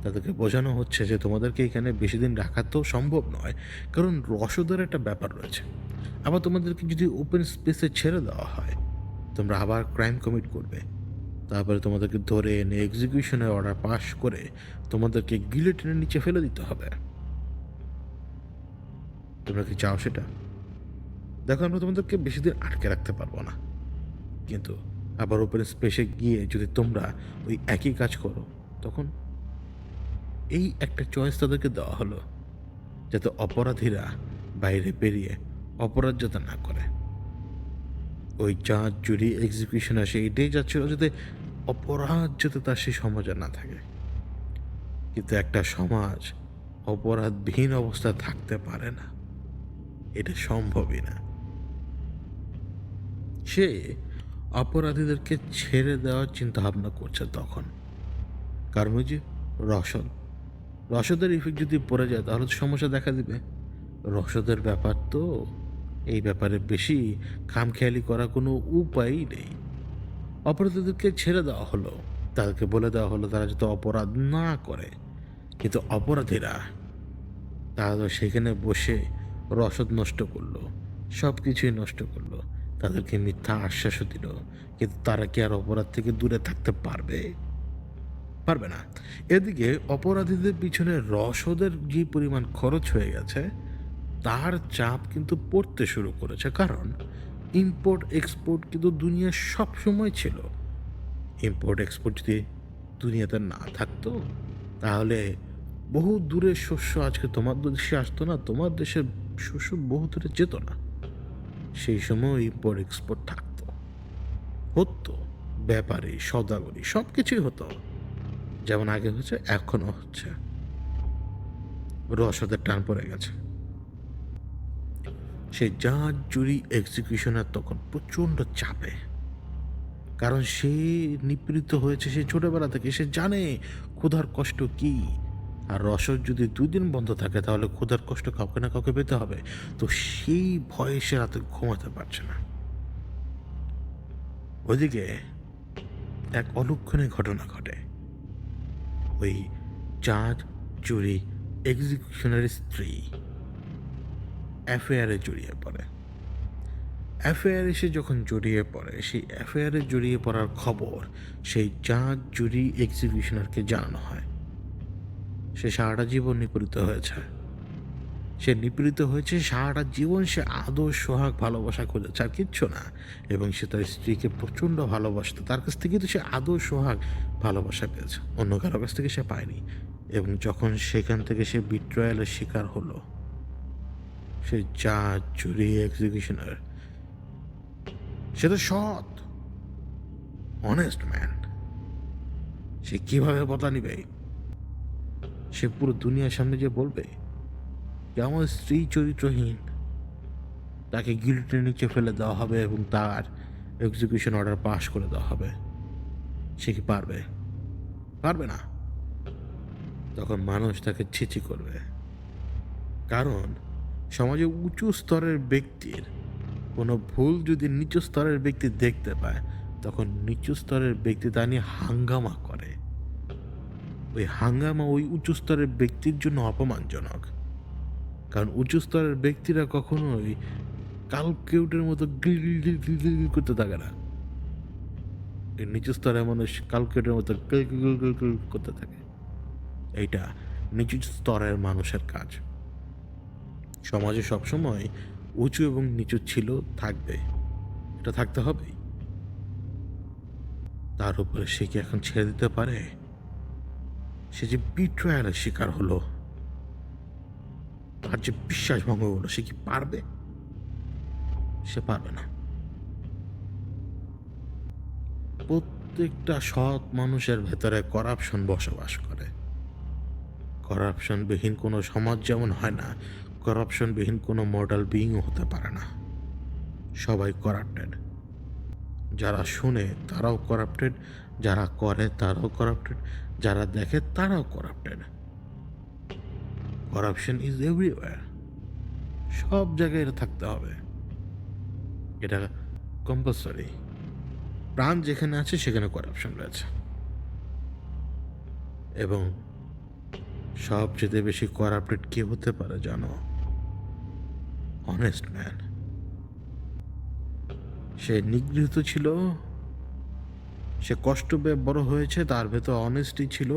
তাদেরকে বোঝানো হচ্ছে যে তোমাদেরকে এখানে বেশি দিন রাখা তো সম্ভব নয়, কারণ রসদের একটা ব্যাপার রয়েছে। আবার তোমাদেরকে যদি ওপেন স্পেসে ছেড়ে দেওয়া হয়, তোমরা আবার ক্রাইম কমিট করবে। তারপরে তোমাদেরকে ধরে এনে এক্সিকিউশনের অর্ডার পাস করে তোমাদেরকে গিলোটিনের নিচে ফেলে দিতে হবে। তোমরা কি চাও সেটা? দেখো, আমরা তোমাদেরকে বেশি দিন আটকে রাখতে পারবো না, কিন্তু আবার ওপেন স্পেসে গিয়ে যদি তোমরা ওই একই কাজ করো, তখন এই একটা চয়েস তাদেরকে দেওয়া হলো, যাতে অপরাধীরা বাইরে বেরিয়ে অপরাধ যাতে না করে। ওই জাজ, জুরি, এক্সিকিউশন আসে, এটাই যাচ্ছিল যাতে অপরাধ যাতে তার সেই সমাজে না থাকে। কিন্তু একটা সমাজ অপরাধবিহীন অবস্থায় থাকতে পারে না, এটা সম্ভবই না। সে অপরাধীদেরকে ছেড়ে দেওয়ার চিন্তা ভাবনা করছে তখন, কারণ ওই যে রসদ, রসদের ইফেক্ট যদি পড়ে যায় তাহলে তো সমস্যা দেখা দিবে। রসদের ব্যাপার তো, এই ব্যাপারে বেশি খামখেয়ালি করার কোনো উপায়ই নেই। অপরাধীদেরকে ছেড়ে দেওয়া হলো, তাদেরকে বলে দেওয়া হলো তারা যাতে অপরাধ না করে, কিন্তু অপরাধীরা তারা তো সেখানে বসে রসদ নষ্ট করলো, সব কিছুই নষ্ট করলো, তাদেরকে মিথ্যা আশ্বাসও দিল, কিন্তু তারা কি আর অপরাধ থেকে দূরে থাকতে পারবে? পারবে না। এদিকে অপরাধীদের পিছনে রসদের যে পরিমাণ খরচ হয়ে গেছে, তার চাপ কিন্তু পড়তে শুরু করেছে, কারণ ইম্পোর্ট এক্সপোর্ট কিন্তু দুনিয়ার সব সময় ছিল। ইম্পোর্ট এক্সপোর্ট যদি দুনিয়াতে না থাকতো, তাহলে বহু দূরের শস্য আজকে তোমার দেশে আসতো না, তোমার দেশের শস্য বহু দূরে যেত না। সেই সময় ইম্পোর্ট এক্সপোর্ট থাকতো, হতো, ব্যাপারী সদাগরি সব কিছুই হতো, যেমন আগে হচ্ছে এখনো হচ্ছে। রসদের টান পড়ে গেছে। সে জাজ, জুরি, এক্সিকিউশনার তখন প্রচণ্ড চাপে, কারণ সে নিপীড়িত হয়েছে সে ছোটবেলা থেকে, সে জানে ক্ষুধার কষ্ট কি। আর রসদ যদি 2 দিন বন্ধ থাকে তাহলে ক্ষুধার কষ্ট কাউকে না কাউকে পেতে হবে। তো সেই ভয়ে সে রাতে ঘুমাতে পারছে না। ওইদিকে এক অলক্ষণীয় ঘটনা ঘটে। ওই জাজ, জুরি, এক্সিকিউশনারের স্ত্রী অ্যাফেয়ারে জড়িয়ে পড়ে। অ্যাফেয়ারে সে যখন জড়িয়ে পড়ে, সেই অ্যাফেয়ারে জড়িয়ে পড়ার খবর সেই জাজ, জুরি, এক্সিকিউশনারকে জানানো হয়। সে সারাটা জীবন নিপীড়িত হয়েছে। সে নিপীড়িত হয়েছে সারাটা জীবন, সে আদর, সোহাগ, ভালোবাসা খুঁজেছে, আর কিচ্ছু না। এবং সে তার স্ত্রীকে প্রচণ্ড ভালোবাসত, তার কাছ থেকে তো সে আদর, সোহাগ, ভালোবাসা পেয়েছে, অন্য কারো কাছ থেকে সে পায়নি। এবং যখন সেখান থেকে সে বিট্রয়ালের শিকার হলো, সে জাজ, জুরি, এক্সিকিউশনার, সে তো সৎ, অনেস্ট ম্যান, সে কিভাবে বদলা নিবে? সে পুরো দুনিয়ার সামনে যে বলবে যে আমার স্ত্রী চরিত্রহীন, তাকে গিল্টের নিচে ফেলে দেওয়া হবে এবং তার এক্সিকিউশন অর্ডার পাস করে দেওয়া হবে, সে কি পারবে? পারবে না। তখন মানুষ তাকে ছিছি করবে, কারণ সমাজে উঁচু স্তরের ব্যক্তির কোনো ভুল যদি নিচু স্তরের ব্যক্তি দেখতে পায়, তখন নিচু স্তরের ব্যক্তি তা নিয়ে হাঙ্গামা করে। ওই হাঙ্গামা ওই উঁচু স্তরের ব্যক্তির জন্য অপমানজনক, কারণ উঁচু স্তরের ব্যক্তিরা কখনোই কালকেউটের মতো গিল গিল গিল গিল গিল গিল করতে থাকে না। এই নিচু স্তরের মানুষ কালকেউটের মতো গিল গিল গিল গিল গিল করতে থাকে। এইটা নিচু স্তরের মানুষের কাজ। সমাজে সবসময় উঁচু এবং নিচু ছিল, থাকবে, এটা থাকতে হবেই। তার উপরে সে কি এখন ছেড়ে দিতে পারে? সে যে বিট্রয়ালের শিকার হলো, তার যে বিশ্বাস ভঙ্গ হলো, সে কি পারবে? সে পারবে না। প্রত্যেকটা সৎ মানুষের ভেতরে করাপশন বসবাস করে। করাপশনবিহীন কোনো সমাজ যেমন হয় না, করাপশনবিহীন কোনো মর্টাল বিইংও হতে পারে না। সবাই করাপ্টেড। যারা শুনে তারাও করাপ্টেড, যারা করে তারাও করাপ্টেড, যারা দেখে তারাও করাপ্টেড। Corruption is everywhere. সব জায়গায় এটা থাকতে হবে, এটা কম্পালসারি। প্রাণ যেখানে আছে সেখানে করাপশন রয়েছে। এবং সবচেয়ে বেশি করাপ্টেড কে হতে পারে জানো? Honest man. সে নিগৃহীত ছিল, সে কষ্ট পেয়ে বড় হয়েছে, তার ভেতর অনেস্টি ছিল,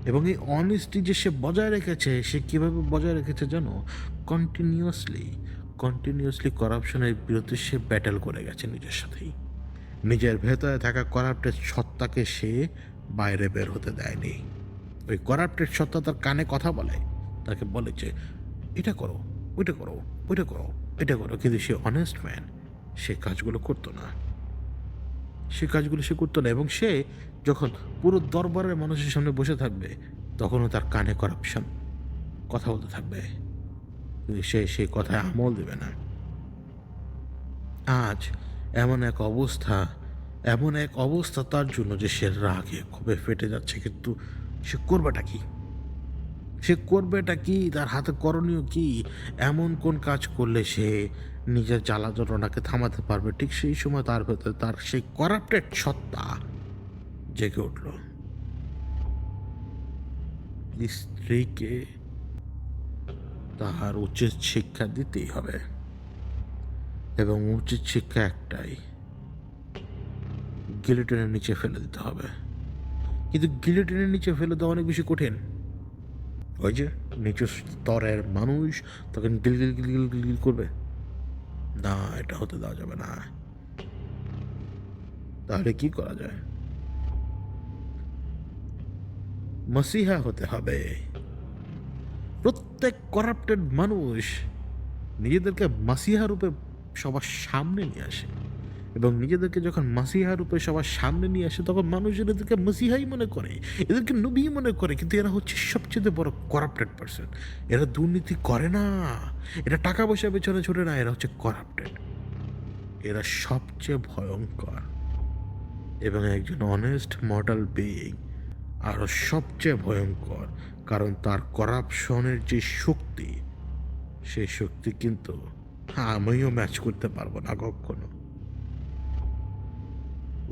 এবং এই অনেস্টি যে সে বজায় রেখেছে, সে কিভাবে বজায় রেখেছে জানো? কন্টিনিউয়াসলি কন্টিনিউয়াসলি করাপশনের বিরুদ্ধে সে ব্যাটেল করে গেছে নিজের সাথেই। নিজের ভেতরে থাকা করাপ্টেড সত্তাকে সে বাইরে বের হতে দেয়নি। ওই করাপ্টেড সত্তা তার কানে কথা বলে, তাকে বলে যে এটা করো, ওইটা করো, ওইটা করো, এটা করো, কিন্তু সে অনেস্ট ম্যান, সে কাজগুলো করতো না। সে কাজগুলো সে করতো না, এবং সে যখন পুরো দরবারের মানুষের সামনে বসে থাকবে, তখনও তার কানে করাপশন কথা বলতে থাকবে, কিন্তু সে সেই কথায় আমল দেবে না। আজ এমন এক অবস্থা, এমন এক অবস্থা তার জন্য যে সে রাগে ক্ষোভে ফেটে যাচ্ছে, কিন্তু সে করবেটা কি? সে করবেটা কি? তার হাতে করণীয় কি? এমন কোন কাজ করলে সে নিজের জ্বালা যন্ত্রণাকে থামাতে পারবে? ঠিক সেই সময় তার ভেতরে তার সেই করাপ্টেড সত্তা জেগে উঠল। স্ত্রীকে তাহার উচিত শিক্ষা দিতেই হবে, এবং উচিত শিক্ষা একটাই, গিলোটিনের নিচে ফেলে দিতে হবে। কিন্তু গিলোটিনের নিচে ফেলে দেওয়া অনেক বেশি কঠিন। ওই যে নিচু স্তরের মানুষ তখন গিল গিল গিল গিল গিল গিল করবে, না এটা হতে দেওয়া যাবে না। তাহলে কি করা যায়? মসিহা হতে হবে। প্রত্যেক করাপ্টেড মানুষ নিজেদেরকে মাসিহা রূপে সবার সামনে নিয়ে আসে, এবং নিজেদেরকে যখন মাসিহা রূপে সবার সামনে নিয়ে আসে, তখন মানুষ এদেরকে মাসিহাই মনে করে, এদেরকে নবী মনে করে, কিন্তু এরা হচ্ছে সবচেয়ে বড় করাপ্টেড পার্সন। এরা দুর্নীতি করে না, এরা টাকা পয়সা পেছনে ছোটে না, এরা হচ্ছে করাপ্টেড। এরা সবচেয়ে ভয়ঙ্কর, এবং একজন অনেস্ট মর্টাল বিইং আরও সবচেয়ে ভয়ঙ্কর, কারণ তার করাপশনের যে শক্তি, সেই শক্তি কিন্তু আমিও ম্যাচ করতে পারবো না কখনো।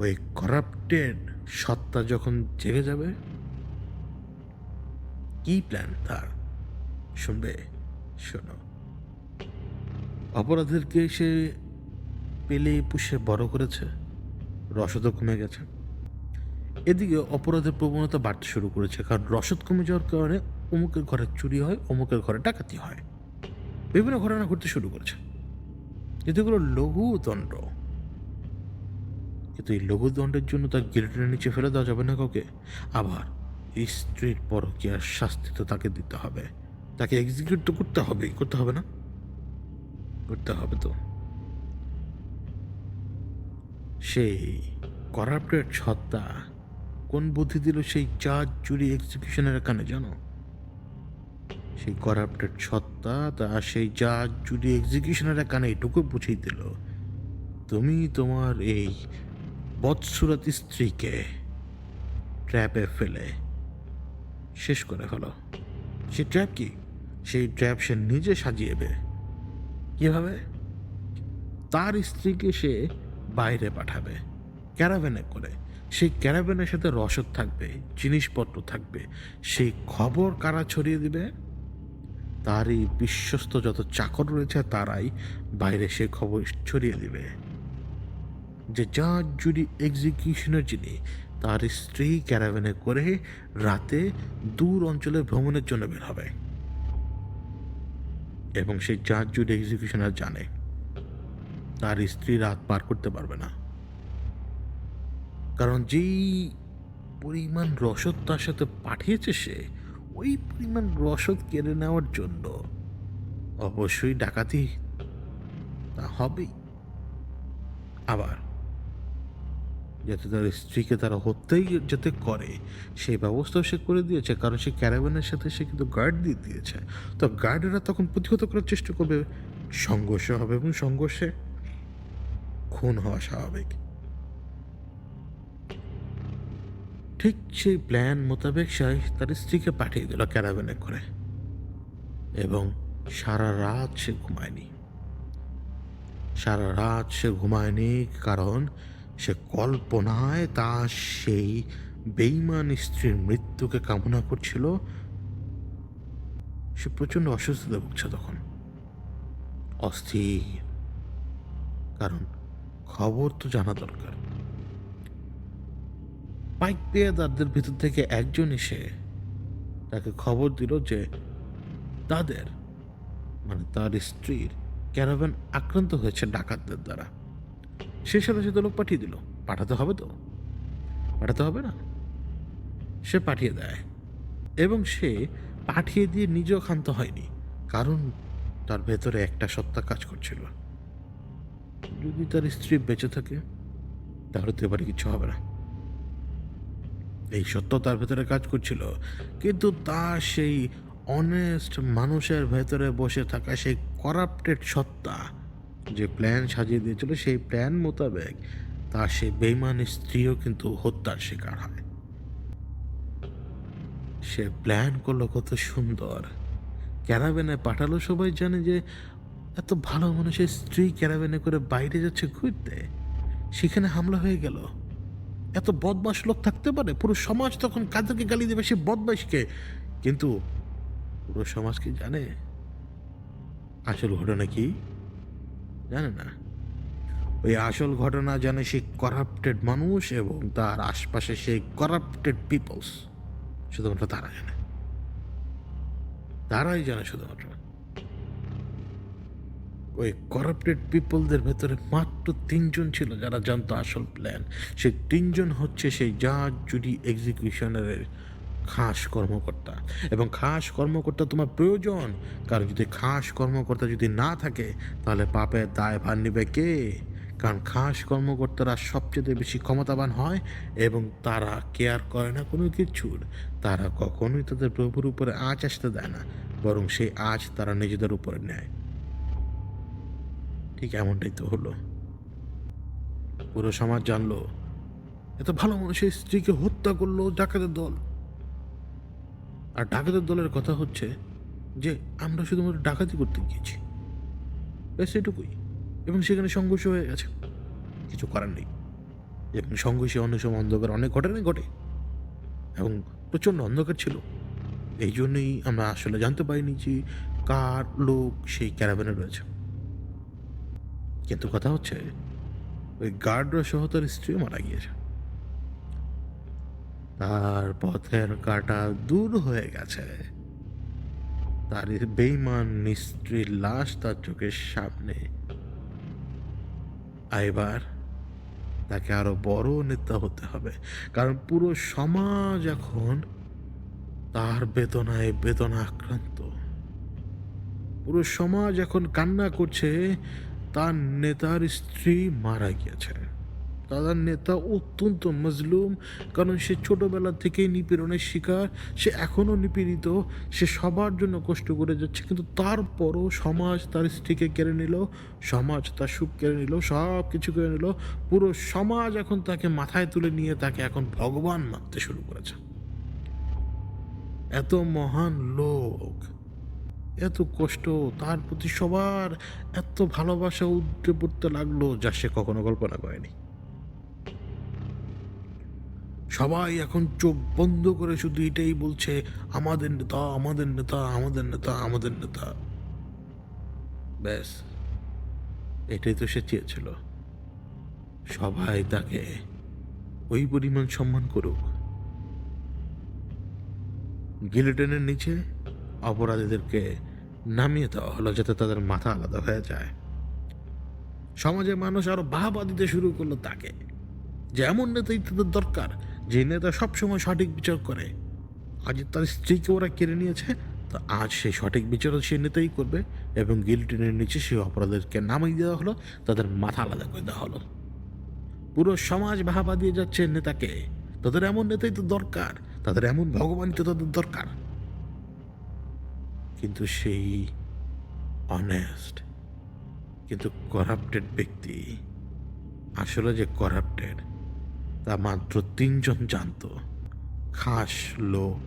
ওই করাপ্টেড সত্তা যখন জেগে যাবে, কি প্ল্যান তার শুনবে? শোনো, অপরাধীদেরকে সে পেলে পুষে বড় করেছে, রসদও কমে গেছে। এদিকে অপরাধের প্রবণতা বাড়তে শুরু করেছে, কারণ রসদ কমে যাওয়ার কারণে অমুকের ঘরে চুরি হয়, অমুকের ঘরে ডাকাতি হয়, বিভিন্ন ঘটনা ঘটতে শুরু করেছে। কিন্তু এগুলো লঘু দণ্ড, কিন্তু এই লঘু দণ্ডের জন্য তার গিলোটিনের নিচে ফেলে দেওয়া যাবে না কাউকে। আবার স্ত্রীর পরকীয়ার শাস্তি তো তাকে দিতে হবে, তাকে এক্সিকিউট তো করতে হবে, করতে হবে না? করতে হবে তো। সেই করাপ্টেড সত্তা কোন বুদ্ধি দিল সেই জাজ জুরি এক্সিকিউশনের কানে জানো? সেই করাপ্টেড সত্তা তা সেই জাজ জুরি এক্সিকিউশনের কানে এটুকু বুঝিয়ে দিল, তুমি তোমার এই বৎসুরাত স্ত্রীকে ট্র্যাপে ফেলে শেষ করে ফেলো। সেই ট্র্যাপ কি? সেই ট্র্যাপ সে নিজে সাজিয়েবে। কিভাবে? তার স্ত্রীকে সে বাইরে পাঠাবে ক্যারাভ্যানে করে। সেই ক্যারাভ্যানের সাথে রসদ থাকবে, জিনিসপত্র থাকবে। সেই খবর কারা ছড়িয়ে দিবে? তারই বিশ্বস্ত যত চাকর রয়েছে তারাই বাইরে সে খবর ছড়িয়ে দিবে যে জাজ জুরি এক্সিকিউশনের যিনি, তার স্ত্রী ক্যারাভ্যানে করে রাতে দূর অঞ্চলে ভ্রমণের জন্য বের হবে, এবং সেই জাজ জুরি এক্সিকিউশনার জানে তার স্ত্রী রাত পার করতে পারবে না, কারণ যেই পরিমাণ রসদ তার সাথে পাঠিয়েছে সে, ওই পরিমাণ রসদ কেড়ে নেওয়ার জন্য অবশ্যই ডাকাতি তা হবেই। আবার যাতে তার স্ত্রীকে তারা হত্যেই যাতে করে সেই ব্যবস্থাও সে করে দিয়েছে, কারণ সে ক্যারাভ্যানের সাথে সে কিন্তু গার্ড দিয়ে দিয়েছে। তো গার্ডেরা তখন প্রতিহত করার চেষ্টা করবে, সংঘর্ষ হবে, এবং সংঘর্ষে খুন হওয়া স্বাভাবিক। ঠিক সেই প্ল্যান মোতাবেক সে তার স্ত্রীকে পাঠিয়ে দিল ক্যারাভ্যানে করে, এবং সারা রাত সে ঘুমায়নি। সারা রাত সে ঘুমায়নি, কারণ সে কল্পনায় তার সেই বেইমান স্ত্রীর মৃত্যুকে কামনা করছিল, সে প্রচণ্ড অসুস্থতা ভুগছে তখন, অস্থির। কারণ খবর তো জানা দরকার। পাইক পেয়াদারদের ভিতর থেকে একজন এসে তাকে খবর দিল যে তাদের, মানে তার স্ত্রীর ক্যারাভ্যান আক্রান্ত হয়েছে ডাকাতদের দ্বারা। সে সাথে সাথে লোক পাঠিয়ে দিল। পাঠাতে হবে তো, পাঠাতে হবে না? সে পাঠিয়ে দেয়, এবং সে পাঠিয়ে দিয়ে নিজেও ক্ষান্ত হয়নি। কারণ তার ভেতরে একটা সত্তা কাজ করছিল, যদি তার স্ত্রী বেঁচে থাকে তাহলে তো এবারে কিছু হবে না। এই সত্য তার ভেতরে কাজ করছিল, কিন্তু তার সেই অনেস্ট মানুষের ভেতরে বসে থাকা সেই করাপ্টেড সত্তা যে প্ল্যান সাজিয়ে দিয়েছিল, সেই প্ল্যান মোতাবেক তার সেই বেইমান স্ত্রীও কিন্তু হত্যার শিকার হয়। সে প্ল্যান করলো কত সুন্দর, ক্যারাভ্যানে পাঠালো। সবাই জানে যে এত ভালো মানুষের স্ত্রী ক্যারাভ্যানে করে বাইরে যাচ্ছে ঘুরতে, সেখানে হামলা হয়ে গেল। এত বদমাশ লোক থাকতে পারে? পুরো সমাজ তখন কাদেরকে গালি দেবে? সে বদমাশকে। কিন্তু পুরো সমাজ কি জানে আসল ঘটনা কি? জানে না। ওই আসল ঘটনা জানে সেই করাপ্টেড মানুষ এবং তার আশপাশে সেই করাপ্টেড পিপলস। শুধুমাত্র তারা জানে, তারাই জানে শুধুমাত্র। ওই করাপ্টেড পিপলদের ভেতরে মাত্র 3 জন ছিল যারা জানতো আসল প্ল্যান। সেই 3জন হচ্ছে সেই জাজ, জুরি, এক্সিকিউশনারের খাস কর্মকর্তা। এবং খাস কর্মকর্তা তোমার প্রয়োজন, কারণ যদি খাস কর্মকর্তা যদি না থাকে তাহলে পাপের দায় ভার নিবে কে? কারণ খাস কর্মকর্তারা সবচেয়ে বেশি ক্ষমতাবান হয় এবং তারা কেয়ার করে না কোনো কিছুর। তারা কখনোই তাদের প্রভুর উপরে আঁচ আসতে দেয় না, বরং সেই আঁচ তারা নিজেদের উপরে নেয়। ঠিক এমনটাই তো হলো। পুরো সমাজ জানলো এত ভালো মানুষের স্ত্রীকে হত্যা করলো ডাকাতের দল। আর ডাকাতের দলের কথা হচ্ছে যে আমরা শুধুমাত্র ডাকাতি করতে গিয়েছি, ব্যাস এটুকুই। এবং সেখানে সংঘর্ষ হয়ে গেছে, কিছু করার নেই। এবং সংঘর্ষে অনেক সময় অন্ধকার অনেক ঘটনাই ঘটে, এবং প্রচণ্ড অন্ধকার ছিল। এই জন্যই আমরা আসলে জানতে পারিনি যে কার লোক সেই ক্যারাভ্যানে রয়েছে। কিন্তু কথা হচ্ছে ওই গার্ডরা সহ তার স্ত্রীও মারা গিয়েছে। তার পথের কাঁটা দূর হয়ে গেছে। তার বেইমান স্ত্রীর লাশ তার চোখের সামনে। এবার তাকে আরো বড় নেতা হতে হবে, কারণ পুরো সমাজ এখন তার বেদনায় বেদনা আক্রান্ত। পুরো সমাজ এখন কান্না করছে তার নেতার স্ত্রী মারা গিয়েছে। তাদের নেতা অত্যন্ত মজলুম, কারণ সে ছোটবেলা থেকেই নিপীড়নের শিকার। সে এখনও নিপীড়িত, সে সবার জন্য কষ্ট করে যাচ্ছে, কিন্তু তারপরও সমাজ তার স্ত্রীকে কেড়ে নিল, সমাজ তার সুখ কেড়ে নিল, সব কিছু কেড়ে নিল। পুরো সমাজ এখন তাকে মাথায় তুলে নিয়ে তাকে এখন ভগবান মানতে শুরু করেছে। এত মহান লোক, এত কষ্ট, তার প্রতি সবার এত ভালোবাসা উঠে পড়তে লাগলো যা সে কখনো কল্পনা করেনি। সবাই এখন চোখ বন্ধ করে শুধু এটাই বলছে, আমাদের নেতা, আমাদের নেতা, আমাদের নেতা, আমাদের নেতা। ব্যাস এটাই তো সে চেয়েছিল, সবাই তাকে ওই পরিমাণ সম্মান করুক। গিলোটিনের নিচে অপরাধীদেরকে নামিয়ে দেওয়া হলো যাতে তাদের মাথা আলাদা হয়ে যায়। সমাজের মানুষ আরো বাহবা দিতে শুরু করলো তাকে, যে এমন নেতাই তাদের দরকার যে নেতা সবসময় সঠিক বিচার করে। আজ তার স্ত্রীকে ওরা কেড়ে নিয়েছে, তো আজ সেই সঠিক বিচারও সে নেতাই করবে। এবং গিলোটিনের নিচে সেই অপরাধীদেরকে নামিয়ে দেওয়া হলো, তাদের মাথা আলাদা করে দেওয়া হলো। পুরো সমাজ বাহবা দিয়ে যাচ্ছে নেতাকে, তাদের এমন নেতাই তো দরকার, তাদের এমন ভগবানই তো তাদের দরকার। কিন্তু সেই অনেস্ট কিন্তু করাপ্টেড ব্যক্তি আসলে যে করাপ্টেড তা মাত্র 3জন জানতো, খাস লোক।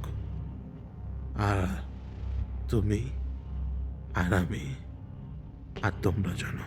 আর তুমি আর আমি আর তোমরা জানো।